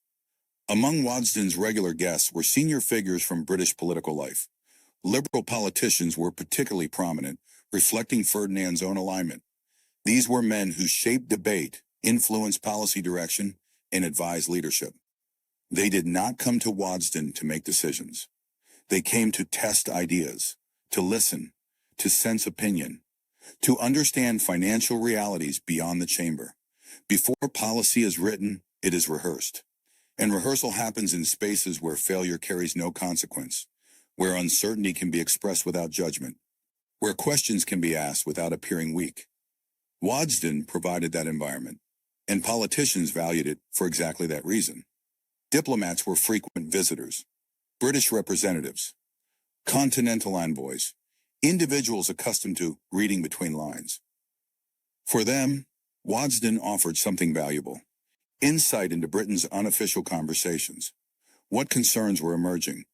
Among Waddesdon's regular guests were senior figures from British political life. Liberal politicians were particularly prominent, reflecting Ferdinand's own alignment. These were men who shaped debate, influenced policy direction, and advised leadership. They did not come to Waddesdon to make decisions. They came to test ideas, to listen, to sense opinion, to understand financial realities beyond the chamber. Before policy is written, it is rehearsed. And rehearsal happens in spaces where failure carries no consequence, where uncertainty can be expressed without judgment, where questions can be asked without appearing weak. Waddesdon provided that environment, and politicians valued it for exactly that reason. Diplomats were frequent visitors, British representatives, continental envoys, individuals accustomed to reading between lines. For them, Waddesdon offered something valuable, insight into Britain's unofficial conversations, what concerns were emerging,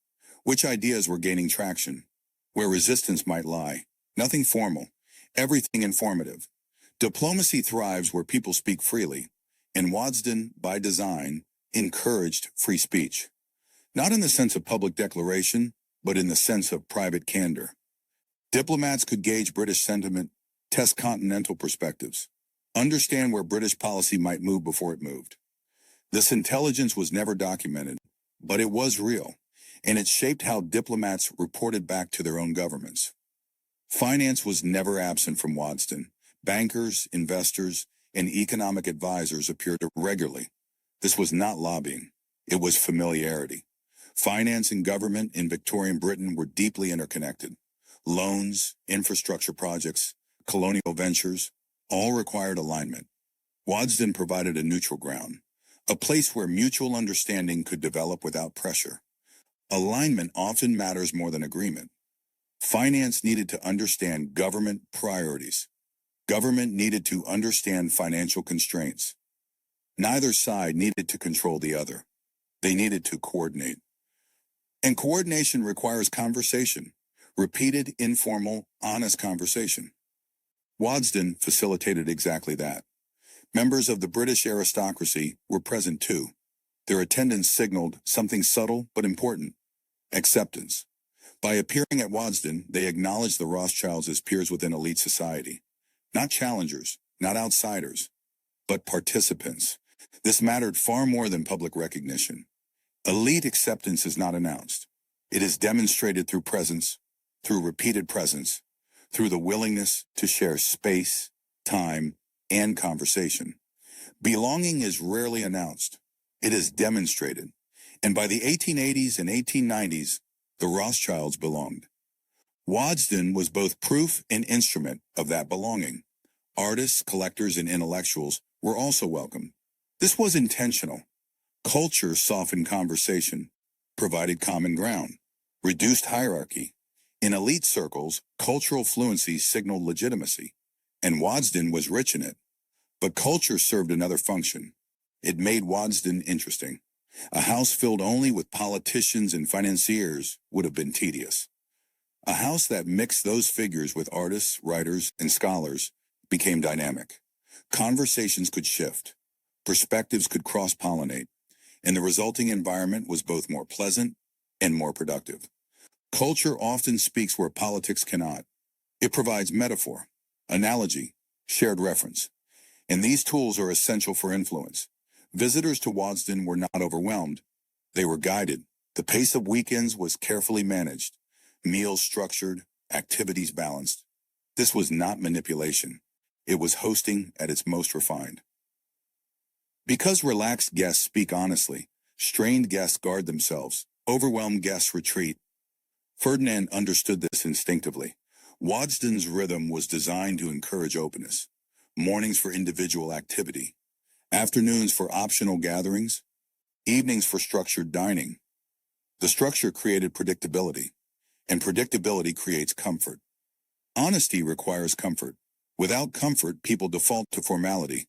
which ideas were gaining traction, where resistance might lie. Nothing formal, everything informative. Diplomacy thrives where people speak freely, and Waddesdon, by design, encouraged free speech. Not in the sense of public declaration, but in the sense of private candor. Diplomats could gauge British sentiment, test continental perspectives, understand where British policy might move before it moved. This intelligence was never documented, but it was real, and it shaped how diplomats reported back to their own governments. Finance was never absent from Waddesdon. Bankers, investors, and economic advisors appeared regularly. This was not lobbying. It was familiarity. Finance and government in Victorian Britain were deeply interconnected. Loans, infrastructure projects, colonial ventures, all required alignment. Waddesdon provided a neutral ground, a place where mutual understanding could develop without pressure. Alignment often matters more than agreement. Finance needed to understand government priorities. Government needed to understand financial constraints. Neither side needed to control the other. They needed to coordinate. And coordination requires conversation, repeated, informal, honest conversation. Waddesdon facilitated exactly that. Members of the British aristocracy were present too. Their attendance signaled something subtle but important: acceptance. By appearing at Waddesdon, they acknowledged the Rothschilds as peers within elite society. Not challengers, not outsiders, but participants. This mattered far more than public recognition. Elite acceptance is not announced. It is demonstrated through presence, through repeated presence, through the willingness to share space, time, and conversation. Belonging is rarely announced. It is demonstrated. And by the 1880s and 1890s, the Rothschilds belonged. Waddesdon was both proof and instrument of that belonging. Artists, collectors, and intellectuals were also welcome. This was intentional. Culture softened conversation, provided common ground, reduced hierarchy. In elite circles, cultural fluency signaled legitimacy, and Waddesdon was rich in it. But culture served another function. It made Waddesdon interesting. A house filled only with politicians and financiers would have been tedious. A house that mixed those figures with artists, writers, and scholars became dynamic. Conversations could shift. Perspectives could cross-pollinate, and the resulting environment was both more pleasant and more productive. Culture often speaks where politics cannot. It provides metaphor, analogy, shared reference, and these tools are essential for influence. Visitors to Waddesdon were not overwhelmed. They were guided. The pace of weekends was carefully managed, meals structured, activities balanced. This was not manipulation. It was hosting at its most refined. Because relaxed guests speak honestly, strained guests guard themselves, overwhelmed guests retreat. Ferdinand understood this instinctively. Waddesdon's rhythm was designed to encourage openness. Mornings for individual activity, afternoons for optional gatherings, evenings for structured dining. The structure created predictability, and predictability creates comfort. Honesty requires comfort. Without comfort, people default to formality,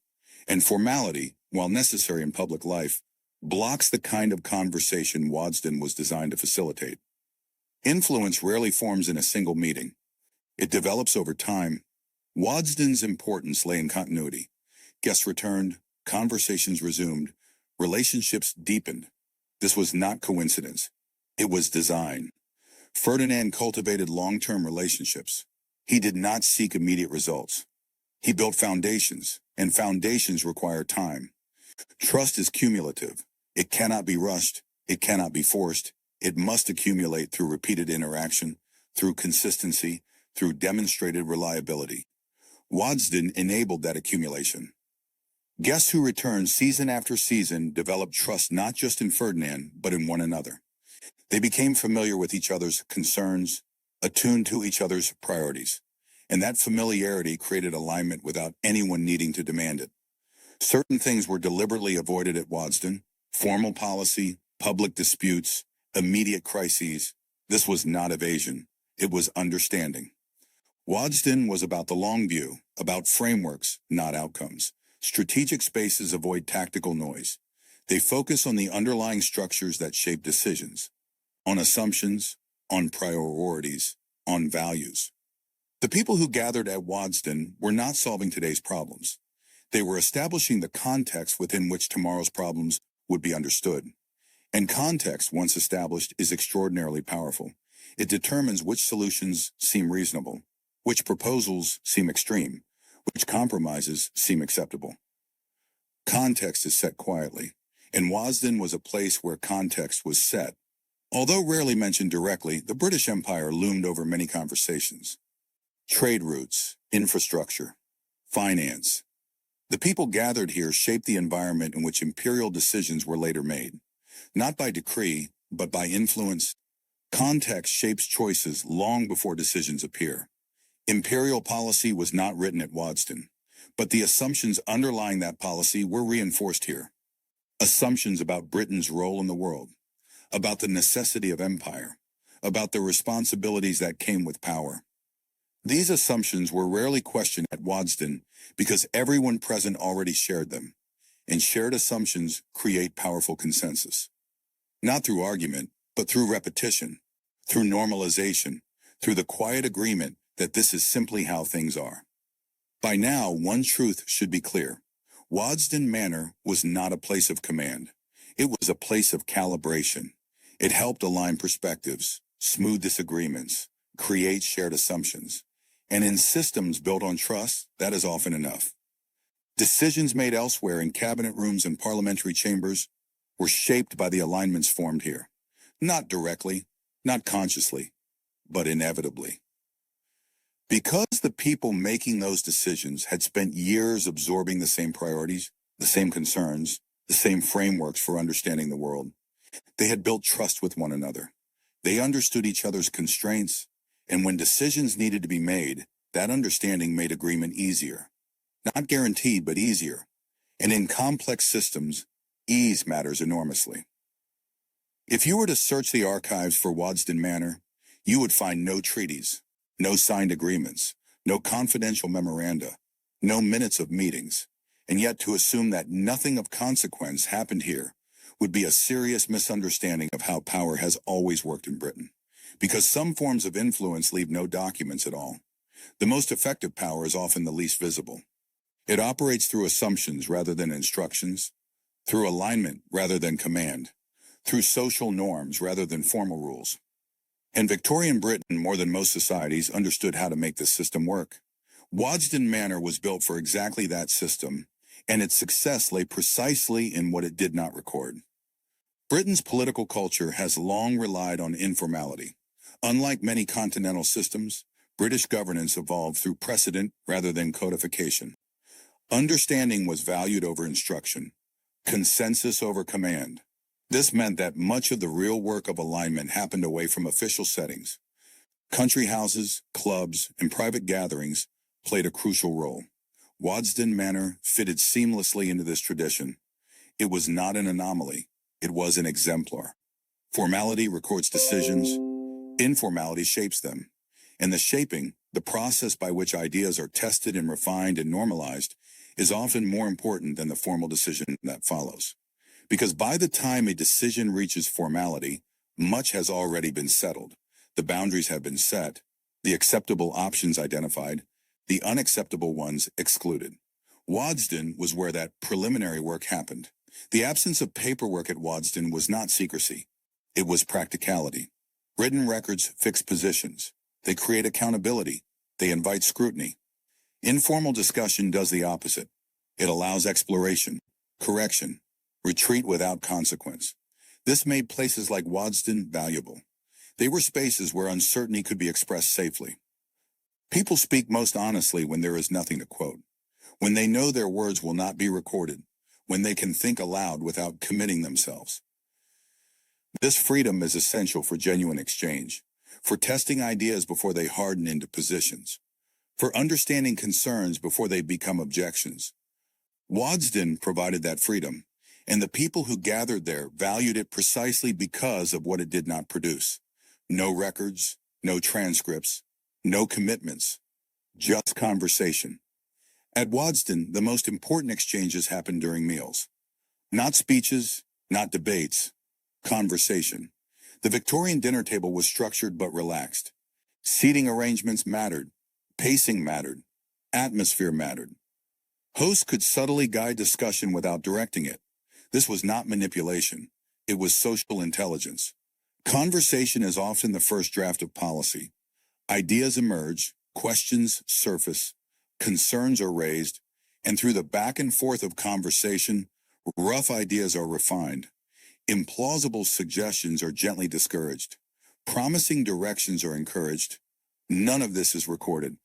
and formality, while necessary in public life, blocks the kind of conversation Waddesdon was designed to facilitate. Influence rarely forms in a single meeting. It develops over time. Waddesdon's importance lay in continuity. Guests returned, conversations resumed, relationships deepened. This was not coincidence. It was design. Ferdinand cultivated long-term relationships. He did not seek immediate results. He built foundations, and foundations require time. Trust is cumulative. It cannot be rushed. It cannot be forced. It must accumulate through repeated interaction, through consistency, through demonstrated reliability. Waddesdon enabled that accumulation. Guests who returned season after season developed trust not just in Ferdinand, but in one another. They became familiar with each other's concerns, attuned to each other's priorities, and that familiarity created alignment without anyone needing to demand it. Certain things were deliberately avoided at Waddesdon: formal policy, public disputes, immediate crises. This was not evasion. It was understanding. Waddesdon was about the long view, about frameworks, not outcomes. Strategic spaces avoid tactical noise. They focus on the underlying structures that shape decisions, on assumptions, on priorities, on values. The people who gathered at Waddesdon were not solving today's problems. They were establishing the context within which tomorrow's problems would be understood. And context, once established, is extraordinarily powerful. It determines which solutions seem reasonable, which proposals seem extreme, which compromises seem acceptable. Context is set quietly, and Waddesdon was a place where context was set. Although rarely mentioned directly, the British Empire loomed over many conversations. Trade routes, infrastructure, finance. The people gathered here shaped the environment in which imperial decisions were later made, not by decree, but by influence, Context shapes choices long before decisions appear. Imperial policy was not written at Waddesdon, but the assumptions underlying that policy were reinforced here. Assumptions about Britain's role in the world, about the necessity of empire, about the responsibilities that came with power. These assumptions were rarely questioned at Waddesdon because everyone present already shared them, and shared assumptions create powerful consensus. Not through argument, but through repetition, through normalization, through the quiet agreement that this is simply how things are. By now, one truth should be clear. Waddesdon Manor was not a place of command. It was a place of calibration. It helped align perspectives, smooth disagreements, create shared assumptions. And in systems built on trust, that is often enough. Decisions made elsewhere in cabinet rooms and parliamentary chambers were shaped by the alignments formed here. Not directly, not consciously, but inevitably. Because the people making those decisions had spent years absorbing the same priorities, the same concerns, the same frameworks for understanding the world, they had built trust with one another. They understood each other's constraints, and when decisions needed to be made, that understanding made agreement easier. Not guaranteed, but easier. And in complex systems, ease matters enormously. If you were to search the archives for Waddesdon Manor, you would find no treaties, no signed agreements, no confidential memoranda, no minutes of meetings, and yet to assume that nothing of consequence happened here would be a serious misunderstanding of how power has always worked in Britain, because some forms of influence leave no documents at all. The most effective power is often the least visible. It operates through assumptions rather than instructions, through alignment rather than command, through social norms rather than formal rules. And Victorian Britain, more than most societies, understood how to make this system work. Waddesdon Manor was built for exactly that system, and its success lay precisely in what it did not record. Britain's political culture has long relied on informality. Unlike many continental systems, British governance evolved through precedent rather than codification. Understanding was valued over instruction, consensus over command. This meant that much of the real work of alignment happened away from official settings. Country houses, clubs, and private gatherings played a crucial role. Waddesdon Manor fitted seamlessly into this tradition. It was not an anomaly. It was an exemplar. Formality records decisions. Informality shapes them. And the shaping, the process by which ideas are tested and refined and normalized, is often more important than the formal decision that follows. Because by the time a decision reaches formality, much has already been settled. The boundaries have been set, the acceptable options identified, the unacceptable ones excluded. Waddesdon was where that preliminary work happened. The absence of paperwork at Waddesdon was not secrecy. It was practicality. Written records fix positions. They create accountability. They invite scrutiny. Informal discussion does the opposite. It allows exploration, correction, retreat without consequence. This made places like Waddesdon valuable. They were spaces where uncertainty could be expressed safely. People speak most honestly when there is nothing to quote, when they know their words will not be recorded, when they can think aloud without committing themselves. This freedom is essential for genuine exchange, for testing ideas before they harden into positions, for understanding concerns before they become objections. Waddesdon provided that freedom, and the people who gathered there valued it precisely because of what it did not produce. No records, no transcripts, no commitments, just conversation. At Waddesdon, the most important exchanges happened during meals. Not speeches, not debates, conversation. The Victorian dinner table was structured but relaxed. Seating arrangements mattered, pacing mattered, atmosphere mattered. Hosts could subtly guide discussion without directing it. This was not manipulation. It was social intelligence. Conversation is often the first draft of policy. Ideas emerge, questions surface, concerns are raised, and through the back and forth of conversation, rough ideas are refined. Implausible suggestions are gently discouraged. Promising directions are encouraged. None of this is recorded,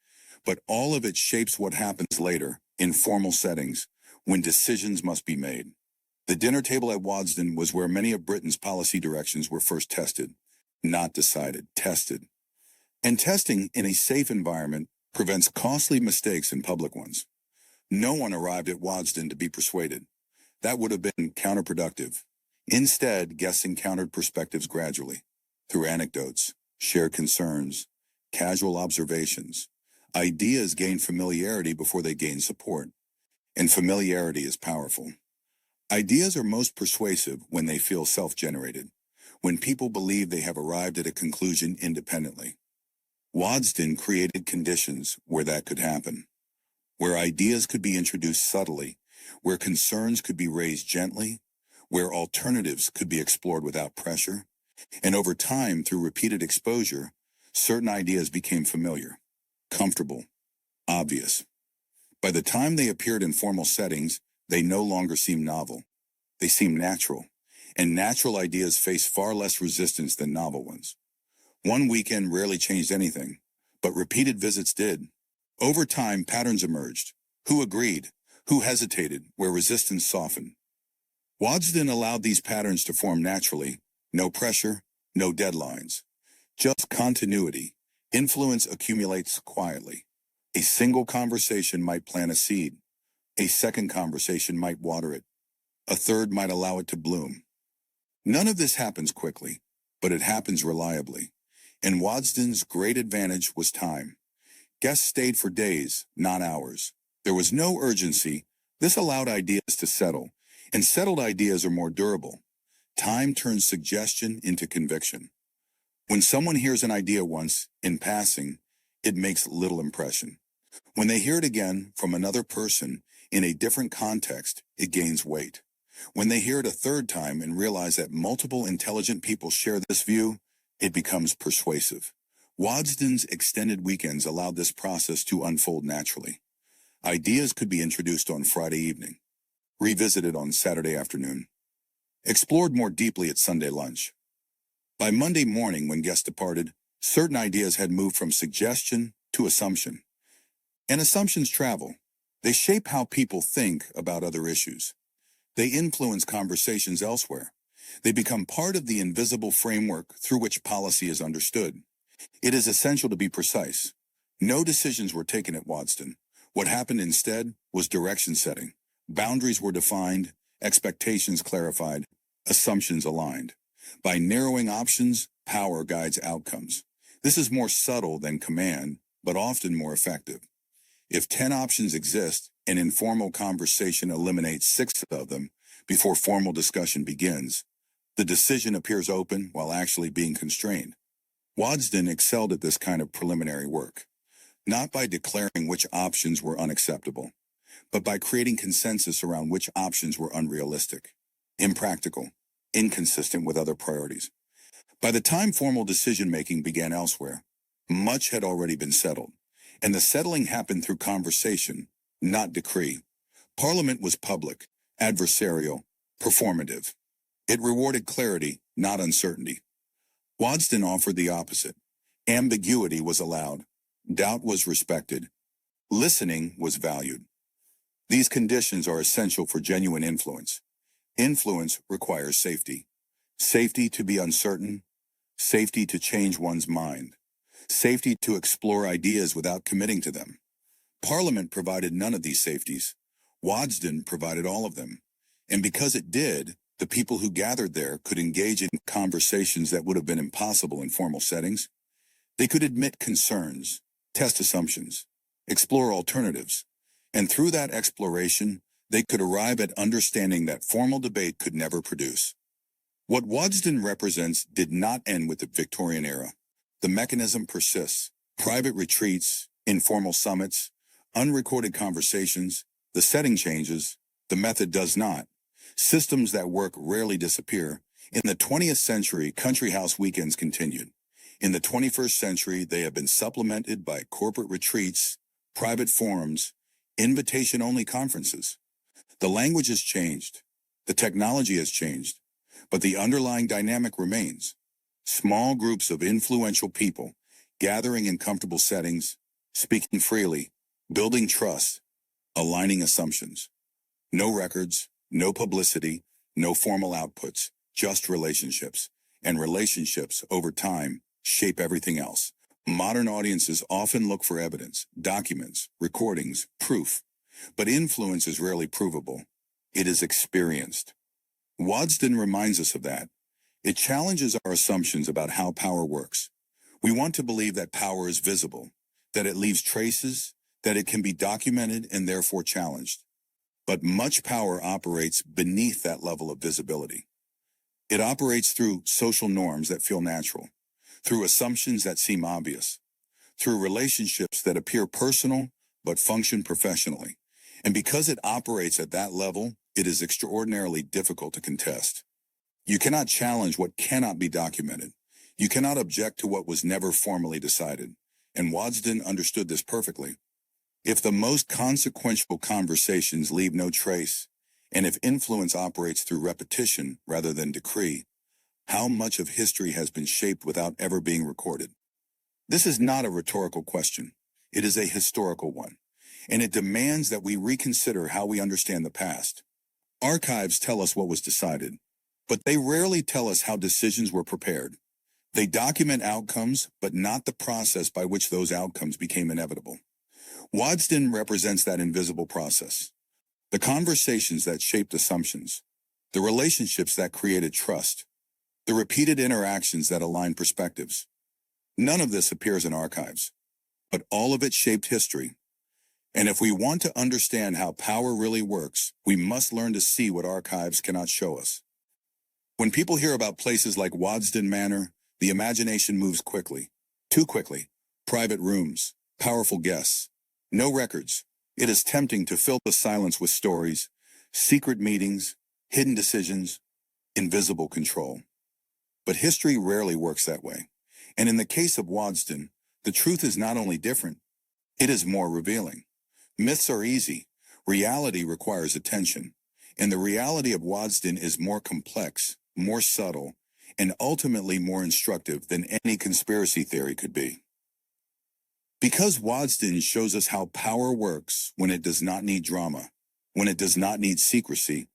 but all of it shapes what happens later in formal settings when decisions must be made. The dinner table at Waddesdon was where many of Britain's policy directions were first tested. not decided, tested. And testing in a safe environment prevents costly mistakes in public ones. No one arrived at Waddesdon to be persuaded. That would have been counterproductive. Instead, guests encountered perspectives gradually, through anecdotes, shared concerns, casual observations. Ideas gain familiarity before they gain support. And familiarity is powerful. Ideas are most persuasive when they feel self-generated, when people believe they have arrived at a conclusion independently. Waddesdon created conditions where that could happen, where ideas could be introduced subtly, where concerns could be raised gently, where alternatives could be explored without pressure, and over time, through repeated exposure, certain ideas became familiar, comfortable, obvious. By the time they appeared in formal settings, they no longer seemed novel. They seemed natural, and natural ideas face far less resistance than novel ones. One weekend rarely changed anything, but repeated visits did. Over time, patterns emerged. Who agreed? Who hesitated? Where resistance softened. Waddesdon allowed these patterns to form naturally. No pressure, no deadlines. Just continuity. Influence accumulates quietly. A single conversation might plant a seed. A second conversation might water it. A third might allow it to bloom. None of this happens quickly, but it happens reliably. And Waddesdon's great advantage was time. Guests stayed for days, not hours. There was no urgency. This allowed ideas to settle, and settled ideas are more durable. Time turns suggestion into conviction. When someone hears an idea once, in passing, it makes little impression. When they hear it again from another person in a different context, it gains weight. When they hear it a third time and realize that multiple intelligent people share this view, it becomes persuasive. Waddesdon's extended weekends allowed this process to unfold naturally. Ideas could be introduced on Friday evening, revisited on Saturday afternoon, explored more deeply at Sunday lunch. By Monday morning, when guests departed, certain ideas had moved from suggestion to assumption. And assumptions travel. They shape how people think about other issues. They influence conversations elsewhere. They become part of the invisible framework through which policy is understood. It is essential to be precise. No decisions were taken at Waddesdon. What happened instead was direction setting. Boundaries were defined, expectations clarified, assumptions aligned. By narrowing options, power guides outcomes. This is more subtle than command, but often more effective. If 10 options exist, an informal conversation eliminates 6 of them before formal discussion begins. The decision appears open while actually being constrained. Waddesdon excelled at this kind of preliminary work, not by declaring which options were unacceptable, but by creating consensus around which options were unrealistic, impractical, inconsistent with other priorities. By the time formal decision-making began elsewhere, much had already been settled, and the settling happened through conversation, not decree. Parliament was public, adversarial, performative. It rewarded clarity, not uncertainty. Waddesdon offered the opposite. Ambiguity was allowed. Doubt was respected. Listening was valued. These conditions are essential for genuine influence. Influence requires safety. Safety to be uncertain. Safety to change one's mind. Safety to explore ideas without committing to them. Parliament provided none of these safeties. Waddesdon provided all of them. And because it did, the people who gathered there could engage in conversations that would have been impossible in formal settings. They could admit concerns, test assumptions, explore alternatives, and through that exploration, they could arrive at understanding that formal debate could never produce. What Waddesdon represents did not end with the Victorian era. The mechanism persists. Private retreats, informal summits, unrecorded conversations. The setting changes. The method does not. Systems that work rarely disappear. In the 20th century, country house weekends continued. In the 21st century, they have been supplemented by corporate retreats, private forums, invitation-only conferences. The language has changed. The technology has changed. But the underlying dynamic remains. Small groups of influential people gathering in comfortable settings, speaking freely, building trust, aligning assumptions. No records, no publicity, no formal outputs, just relationships. and relationships over time shape everything else. Modern audiences often look for evidence, documents, recordings, proof, but influence is rarely provable. It is experienced. Waddesdon reminds us of that. It challenges our assumptions about how power works. We want to believe that power is visible, that it leaves traces, that it can be documented and therefore challenged. But much power operates beneath that level of visibility. It operates through social norms that feel natural, through assumptions that seem obvious, through relationships that appear personal but function professionally. And because it operates at that level, it is extraordinarily difficult to contest. You cannot challenge what cannot be documented. You cannot object to what was never formally decided. And Waddesdon understood this perfectly. If the most consequential conversations leave no trace, and if influence operates through repetition rather than decree, how much of history has been shaped without ever being recorded? This is not a rhetorical question. It is a historical one, and it demands that we reconsider how we understand the past. Archives tell us what was decided, but they rarely tell us how decisions were prepared. They document outcomes, but not the process by which those outcomes became inevitable. Waddesdon represents that invisible process. The conversations that shaped assumptions, the relationships that created trust, the repeated interactions that aligned perspectives. None of this appears in archives, but all of it shaped history. And if we want to understand how power really works, we must learn to see what archives cannot show us. When people hear about places like Waddesdon Manor, the imagination moves quickly, too quickly. Private rooms, powerful guests, no records. It is tempting to fill the silence with stories, secret meetings, hidden decisions, invisible control. But history rarely works that way. And in the case of Waddesdon, the truth is not only different, it is more revealing. Myths are easy. Reality requires attention. And the reality of Waddesdon is more complex, more subtle, and ultimately more instructive than any conspiracy theory could be. Because Waddesdon shows us how power works when it does not need drama, when it does not need secrecy,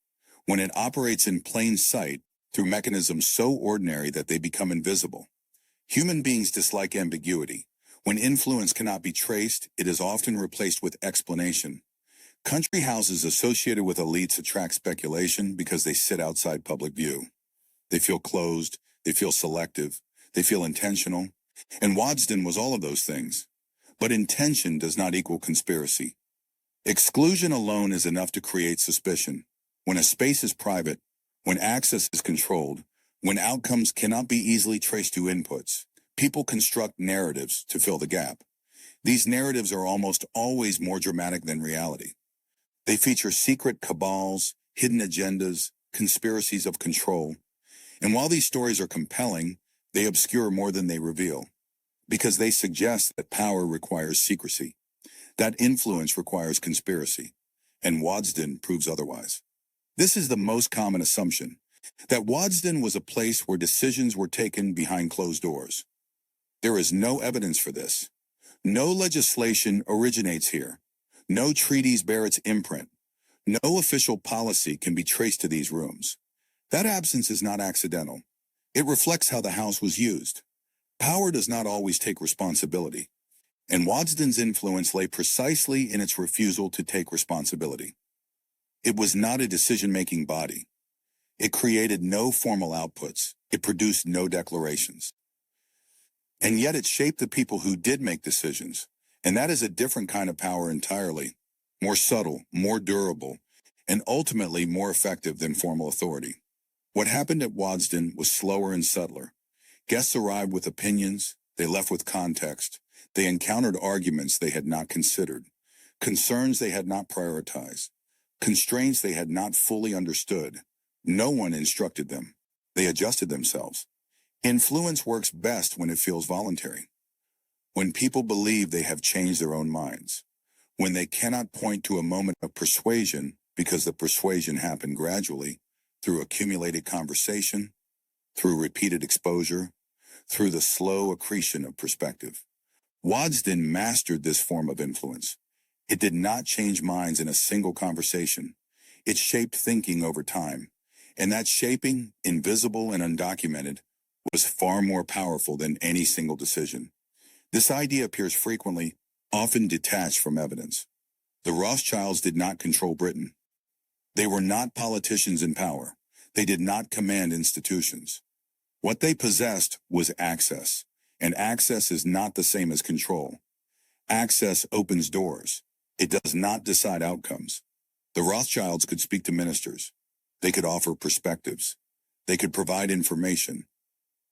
when it operates in plain sight through mechanisms so ordinary that they become invisible. Human beings dislike ambiguity. When influence cannot be traced, it is often replaced with explanation. Country houses associated with elites attract speculation because they sit outside public view. They feel closed, they feel selective, they feel intentional. And Waddesdon was all of those things. But intention does not equal conspiracy. Exclusion alone is enough to create suspicion. When a space is private, when access is controlled, when outcomes cannot be easily traced to inputs, people construct narratives to fill the gap. These narratives are almost always more dramatic than reality. They feature secret cabals, hidden agendas, conspiracies of control. And while these stories are compelling, they obscure more than they reveal, because they suggest that power requires secrecy, that influence requires conspiracy, and Waddesdon proves otherwise. This is the most common assumption, that Waddesdon was a place where decisions were taken behind closed doors. There is no evidence for this. No legislation originates here. No treaties bear its imprint. No official policy can be traced to these rooms. That absence is not accidental. It reflects how the house was used. Power does not always take responsibility, and Waddesdon's influence lay precisely in its refusal to take responsibility. It was not a decision-making body. It created no formal outputs. It produced no declarations. And yet it shaped the people who did make decisions, and that is a different kind of power entirely, more subtle, more durable, and ultimately more effective than formal authority. What happened at Waddesdon was slower and subtler. Guests arrived with opinions, they left with context, they encountered arguments they had not considered, concerns they had not prioritized, constraints they had not fully understood. No one instructed them. They adjusted themselves. Influence works best when it feels voluntary, when people believe they have changed their own minds, when they cannot point to a moment of persuasion because the persuasion happened gradually, through accumulated conversation, through repeated exposure, through the slow accretion of perspective. Waddesdon mastered this form of influence. It did not change minds in a single conversation. It shaped thinking over time. And that shaping, invisible and undocumented, was far more powerful than any single decision. This idea appears frequently, often detached from evidence. The Rothschilds did not control Britain. They were not politicians in power. They did not command institutions. What they possessed was access, and access is not the same as control. Access opens doors. It does not decide outcomes. The Rothschilds could speak to ministers. They could offer perspectives. They could provide information,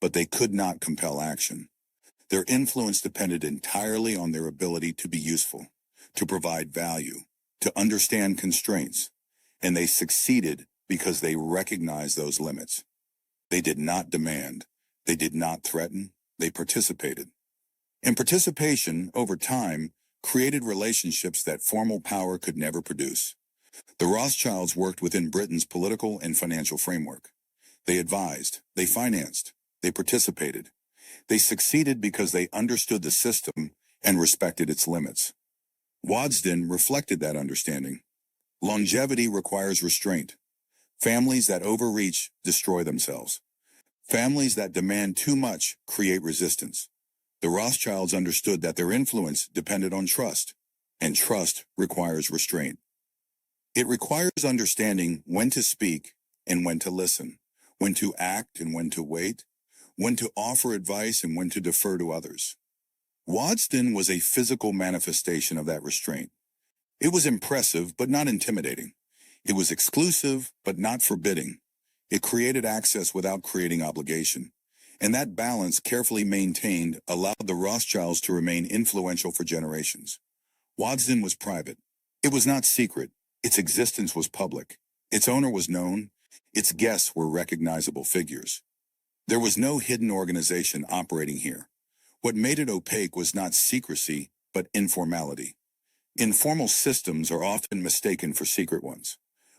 but they could not compel action. Their influence depended entirely on their ability to be useful, to provide value, to understand constraints, and they succeeded because they recognized those limits. They did not demand. They did not threaten. They participated. And participation, over time, created relationships that formal power could never produce. The Rothschilds worked within Britain's political and financial framework. They advised, they financed, they participated. They succeeded because they understood the system and respected its limits. Waddesdon reflected that understanding. Longevity requires restraint. Families that overreach destroy themselves. Families that demand too much create resistance. The Rothschilds understood that their influence depended on trust, and trust requires restraint. It requires understanding when to speak and when to listen, when to act and when to wait, when to offer advice and when to defer to others. Waddesdon was a physical manifestation of that restraint. It was impressive but not intimidating. It was exclusive but not forbidding. It created access without creating obligation. And that balance, carefully maintained, allowed the Rothschilds to remain influential for generations. Waddesdon was private. It was not secret. Its existence was public. Its owner was known. Its guests were recognizable figures. There was no hidden organization operating here. What made it opaque was not secrecy, but informality. Informal systems are often mistaken for secret ones.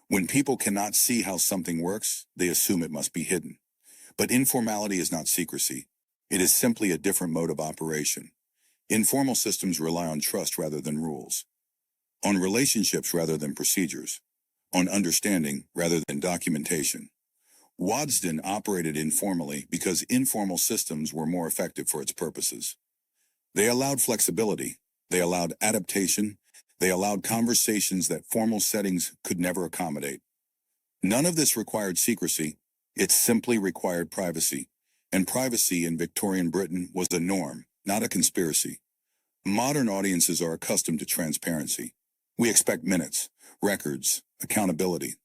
When people cannot see how something works, they assume it must be hidden. But informality is not secrecy. It is simply a different mode of operation. Informal systems rely on trust rather than rules, on relationships rather than procedures, on understanding rather than documentation. Waddesdon operated informally because informal systems were more effective for its purposes. They allowed flexibility, they allowed adaptation, they allowed conversations that formal settings could never accommodate. None of this required secrecy. It simply required privacy, and privacy in Victorian Britain was a norm, not a conspiracy. Modern audiences are accustomed to transparency. We expect minutes, records, accountability.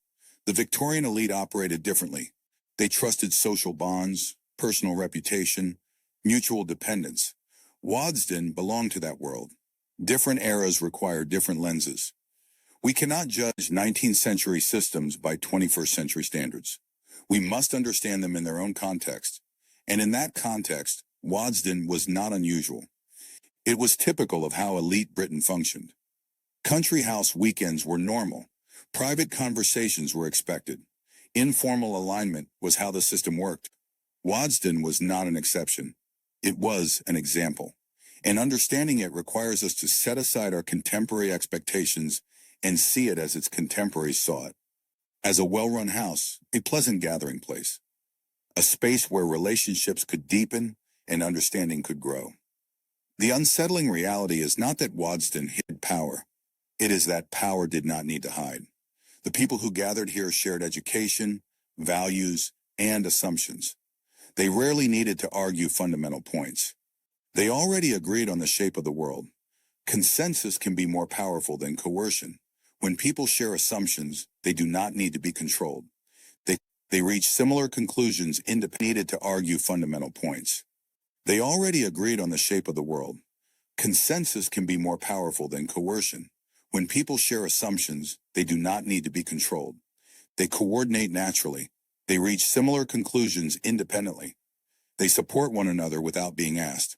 The Victorian elite operated differently. They trusted social bonds, personal reputation, mutual dependence. Waddesdon belonged to that world. Different eras require different lenses. We cannot judge 19th century systems by 21st century standards. We must understand them in their own context. And in that context, Waddesdon was not unusual. It was typical of how elite Britain functioned. Country house weekends were normal. Private conversations were expected. Informal alignment was how the system worked. Waddesdon was not an exception. It was an example. And understanding it requires us to set aside our contemporary expectations and see it as its contemporaries saw it. As a well-run house, a pleasant gathering place. A space where relationships could deepen and understanding could grow. The unsettling reality is not that Waddesdon hid power. It is that power did not need to hide. The people who gathered here shared education, values, and assumptions. They rarely needed to argue fundamental points. They already agreed on the shape of the world. Consensus can be more powerful than coercion. When people share assumptions, they do not need to be controlled. They reach similar conclusions independently needed to argue fundamental points. They already agreed on the shape of the world. Consensus can be more powerful than coercion. When people share assumptions, they do not need to be controlled. They coordinate naturally. They reach similar conclusions independently. They support one another without being asked.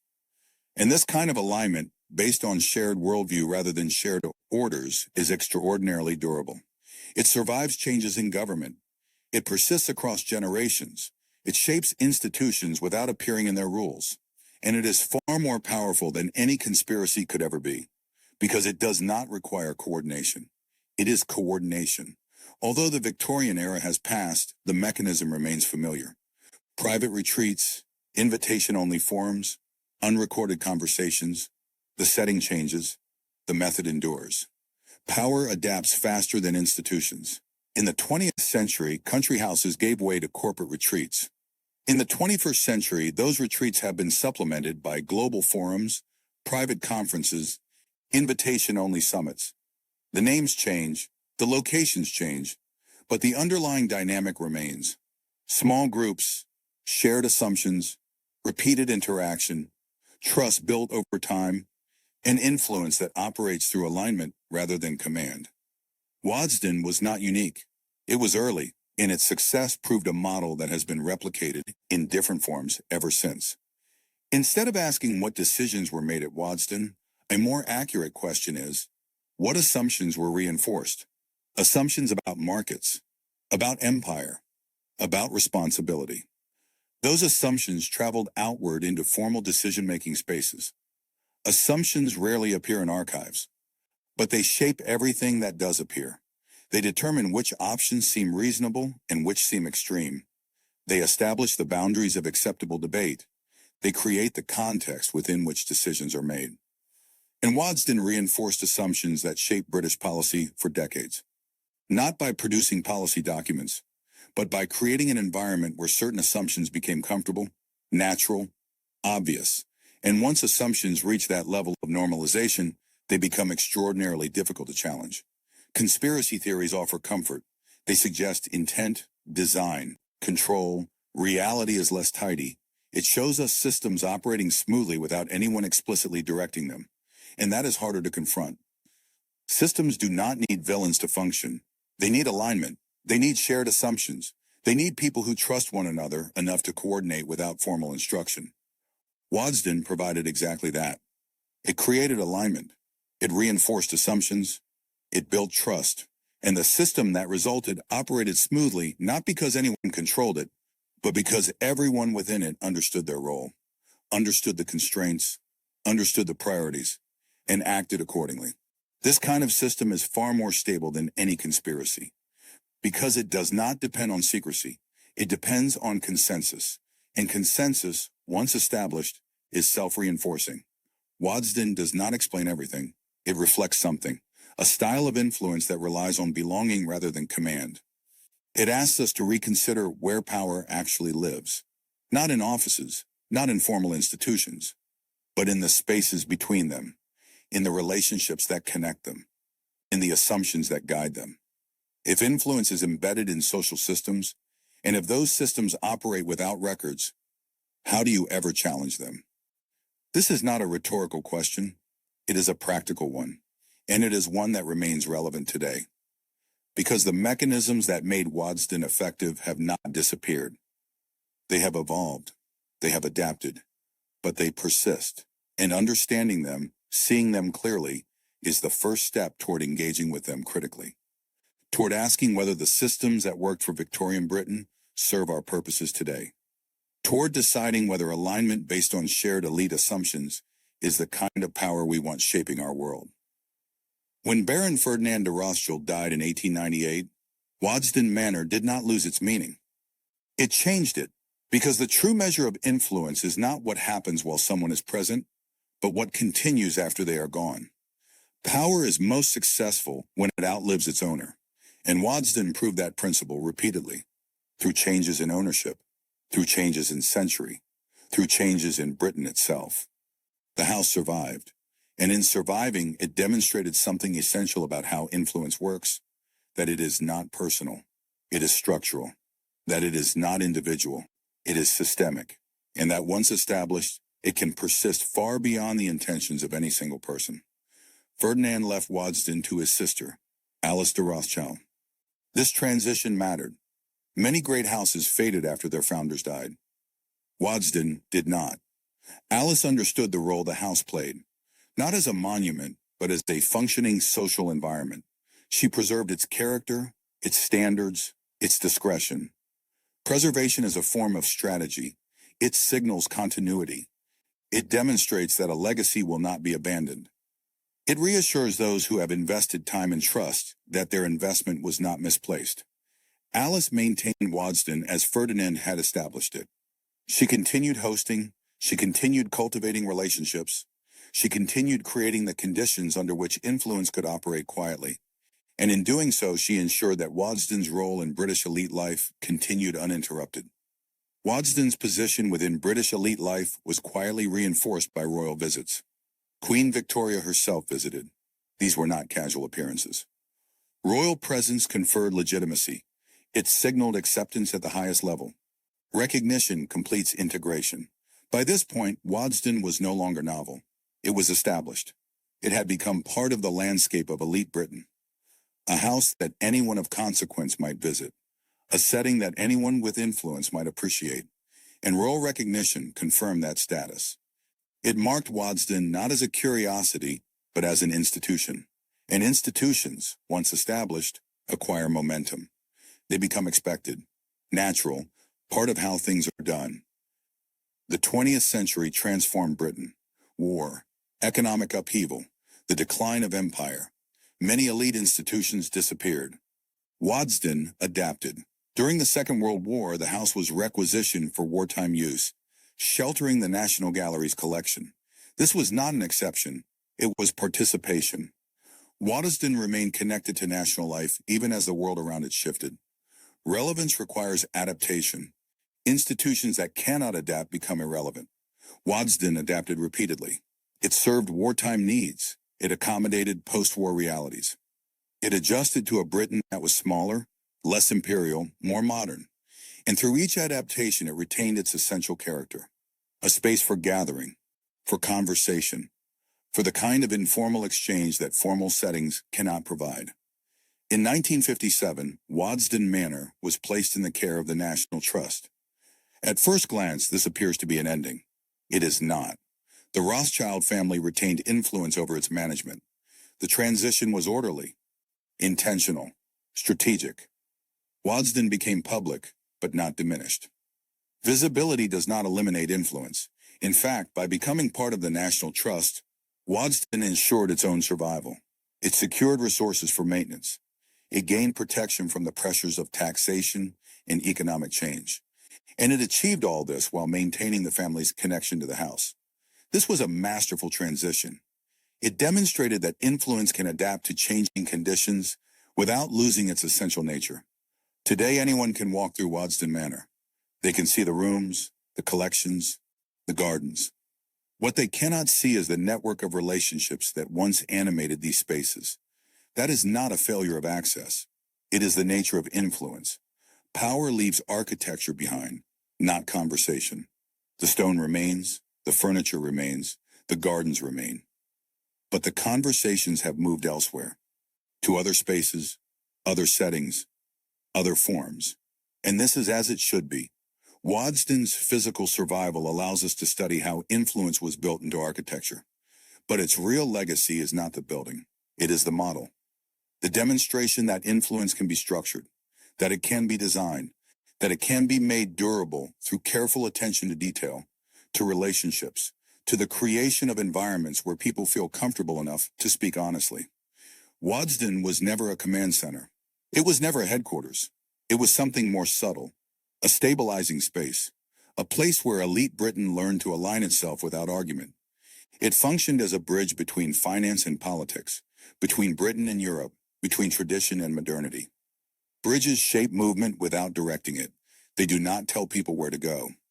And this kind of alignment, based on shared worldview rather than shared orders, is extraordinarily durable. It survives changes in government. It persists across generations. It shapes institutions without appearing in their rules. And it is far more powerful than any conspiracy could ever be, because it does not require coordination. It is coordination. Although the Victorian era has passed, the mechanism remains familiar. Private retreats, Invitation-only forums, unrecorded conversations, the setting changes, the method endures. Power adapts faster than institutions. In the 20th century, country houses gave way to corporate retreats. In the 21st century, those retreats have been supplemented by global forums, private conferences, invitation-only summits. The names change, the locations change, but the underlying dynamic remains. Small groups, shared assumptions, repeated interaction, trust built over time, and influence that operates through alignment rather than command. Waddesdon was not unique. It was early, and its success proved a model that has been replicated in different forms ever since. Instead of asking what decisions were made at Waddesdon, a more accurate question is, what assumptions were reinforced? Assumptions about markets, about empire, about responsibility. Those assumptions traveled outward into formal decision-making spaces. Assumptions rarely appear in archives, but they shape everything that does appear. They determine which options seem reasonable and which seem extreme. They establish the boundaries of acceptable debate. They create the context within which decisions are made. And Waddesdon reinforced assumptions that shaped British policy for decades. Not by producing policy documents, but by creating an environment where certain assumptions became comfortable, natural, obvious. And once assumptions reach that level of normalization, they become extraordinarily difficult to challenge. Conspiracy theories offer comfort. They suggest intent, design, control. Reality is less tidy. It shows us systems operating smoothly without anyone explicitly directing them. And that is harder to confront. Systems do not need villains to function. They need alignment. They need shared assumptions. They need people who trust one another enough to coordinate without formal instruction. Waddesdon provided exactly that. It created alignment. It reinforced assumptions. It built trust. And the system that resulted operated smoothly not because anyone controlled it, but because everyone within it understood their role, understood the constraints, understood the priorities, and acted accordingly. This kind of system is far more stable than any conspiracy, because it does not depend on secrecy. It depends on consensus. And consensus, once established, is self-reinforcing. Waddesdon does not explain everything. It reflects something, a style of influence that relies on belonging rather than command. It asks us to reconsider where power actually lives, not in offices, not in formal institutions, but in the spaces between them, in the relationships that connect them, in the assumptions that guide them. If influence is embedded in social systems, and if those systems operate without records, how do you ever challenge them? This is not a rhetorical question. It is a practical one, and it is one that remains relevant today. Because the mechanisms that made Waddesdon effective have not disappeared. They have evolved, they have adapted, but they persist. And understanding them, seeing them clearly, is the first step toward engaging with them critically. Toward asking whether the systems that worked for Victorian Britain serve our purposes today. Toward deciding whether alignment based on shared elite assumptions is the kind of power we want shaping our world. When Baron Ferdinand de Rothschild died in 1898, Waddesdon Manor did not lose its meaning. It changed it, because the true measure of influence is not what happens while someone is present, but what continues after they are gone. Power is most successful when it outlives its owner, and Waddesdon proved that principle repeatedly, through changes in ownership, through changes in century, through changes in Britain itself. The house survived, and in surviving, it demonstrated something essential about how influence works, that it is not personal, it is structural, that it is not individual, it is systemic, and that once established, it can persist far beyond the intentions of any single person. Ferdinand left Waddesdon to his sister, Alice de Rothschild. This transition mattered. Many great houses faded after their founders died. Waddesdon did not. Alice understood the role the house played, not as a monument, but as a functioning social environment. She preserved its character, its standards, its discretion. Preservation is a form of strategy. It signals continuity. It demonstrates that a legacy will not be abandoned. It reassures those who have invested time and trust that their investment was not misplaced. Alice maintained Waddesdon as Ferdinand had established it. She continued hosting, she continued cultivating relationships, she continued creating the conditions under which influence could operate quietly. And in doing so, she ensured that Waddesdon's role in British elite life continued uninterrupted. Waddesdon's position within British elite life was quietly reinforced by royal visits. Queen Victoria herself visited. These were not casual appearances. Royal presence conferred legitimacy. It signaled acceptance at the highest level. Recognition completes integration. By this point, Waddesdon was no longer novel. It was established. It had become part of the landscape of elite Britain. A house that anyone of consequence might visit. A setting that anyone with influence might appreciate. And royal recognition confirmed that status. It marked Waddesdon not as a curiosity, but as an institution. And institutions, once established, acquire momentum. They become expected, natural, part of how things are done. The 20th century transformed Britain. War, economic upheaval, the decline of empire. Many elite institutions disappeared. Waddesdon adapted. During the Second World War, the house was requisitioned for wartime use, sheltering the National Gallery's collection. This was not an exception. It was participation. Waddesdon remained connected to national life even as the world around it shifted. Relevance requires adaptation. Institutions that cannot adapt become irrelevant. Waddesdon adapted repeatedly. It served wartime needs. It accommodated post-war realities. It adjusted to a Britain that was smaller, less imperial, more modern. And through each adaptation, it retained its essential character. A space for gathering, for conversation, for the kind of informal exchange that formal settings cannot provide. In 1957, Waddesdon Manor was placed in the care of the National Trust. At first glance, this appears to be an ending. It is not. The Rothschild family retained influence over its management. The transition was orderly, intentional, strategic. Waddesdon became public, but not diminished. Visibility does not eliminate influence. In fact, by becoming part of the National Trust, Waddesdon ensured its own survival. It secured resources for maintenance. It gained protection from the pressures of taxation and economic change. And it achieved all this while maintaining the family's connection to the house. This was a masterful transition. It demonstrated that influence can adapt to changing conditions without losing its essential nature. Today, anyone can walk through Waddesdon Manor. They can see the rooms, the collections, the gardens. What they cannot see is the network of relationships that once animated these spaces. That is not a failure of access. It is the nature of influence. Power leaves architecture behind, not conversation. The stone remains, the furniture remains, the gardens remain. But the conversations have moved elsewhere, to other spaces, other settings, other forms. And this is as it should be. Waddesdon's physical survival allows us to study how influence was built into architecture. But its real legacy is not the building. It is the model. The demonstration that influence can be structured, that it can be designed, that it can be made durable through careful attention to detail, to relationships, to the creation of environments where people feel comfortable enough to speak honestly. Waddesdon was never a command center. It was never a headquarters. It was something more subtle. A stabilizing space, a place where elite Britain learned to align itself without argument. It functioned as a bridge between finance and politics, between Britain and Europe, between tradition and modernity. Bridges shape movement without directing it. They do not tell people where to go.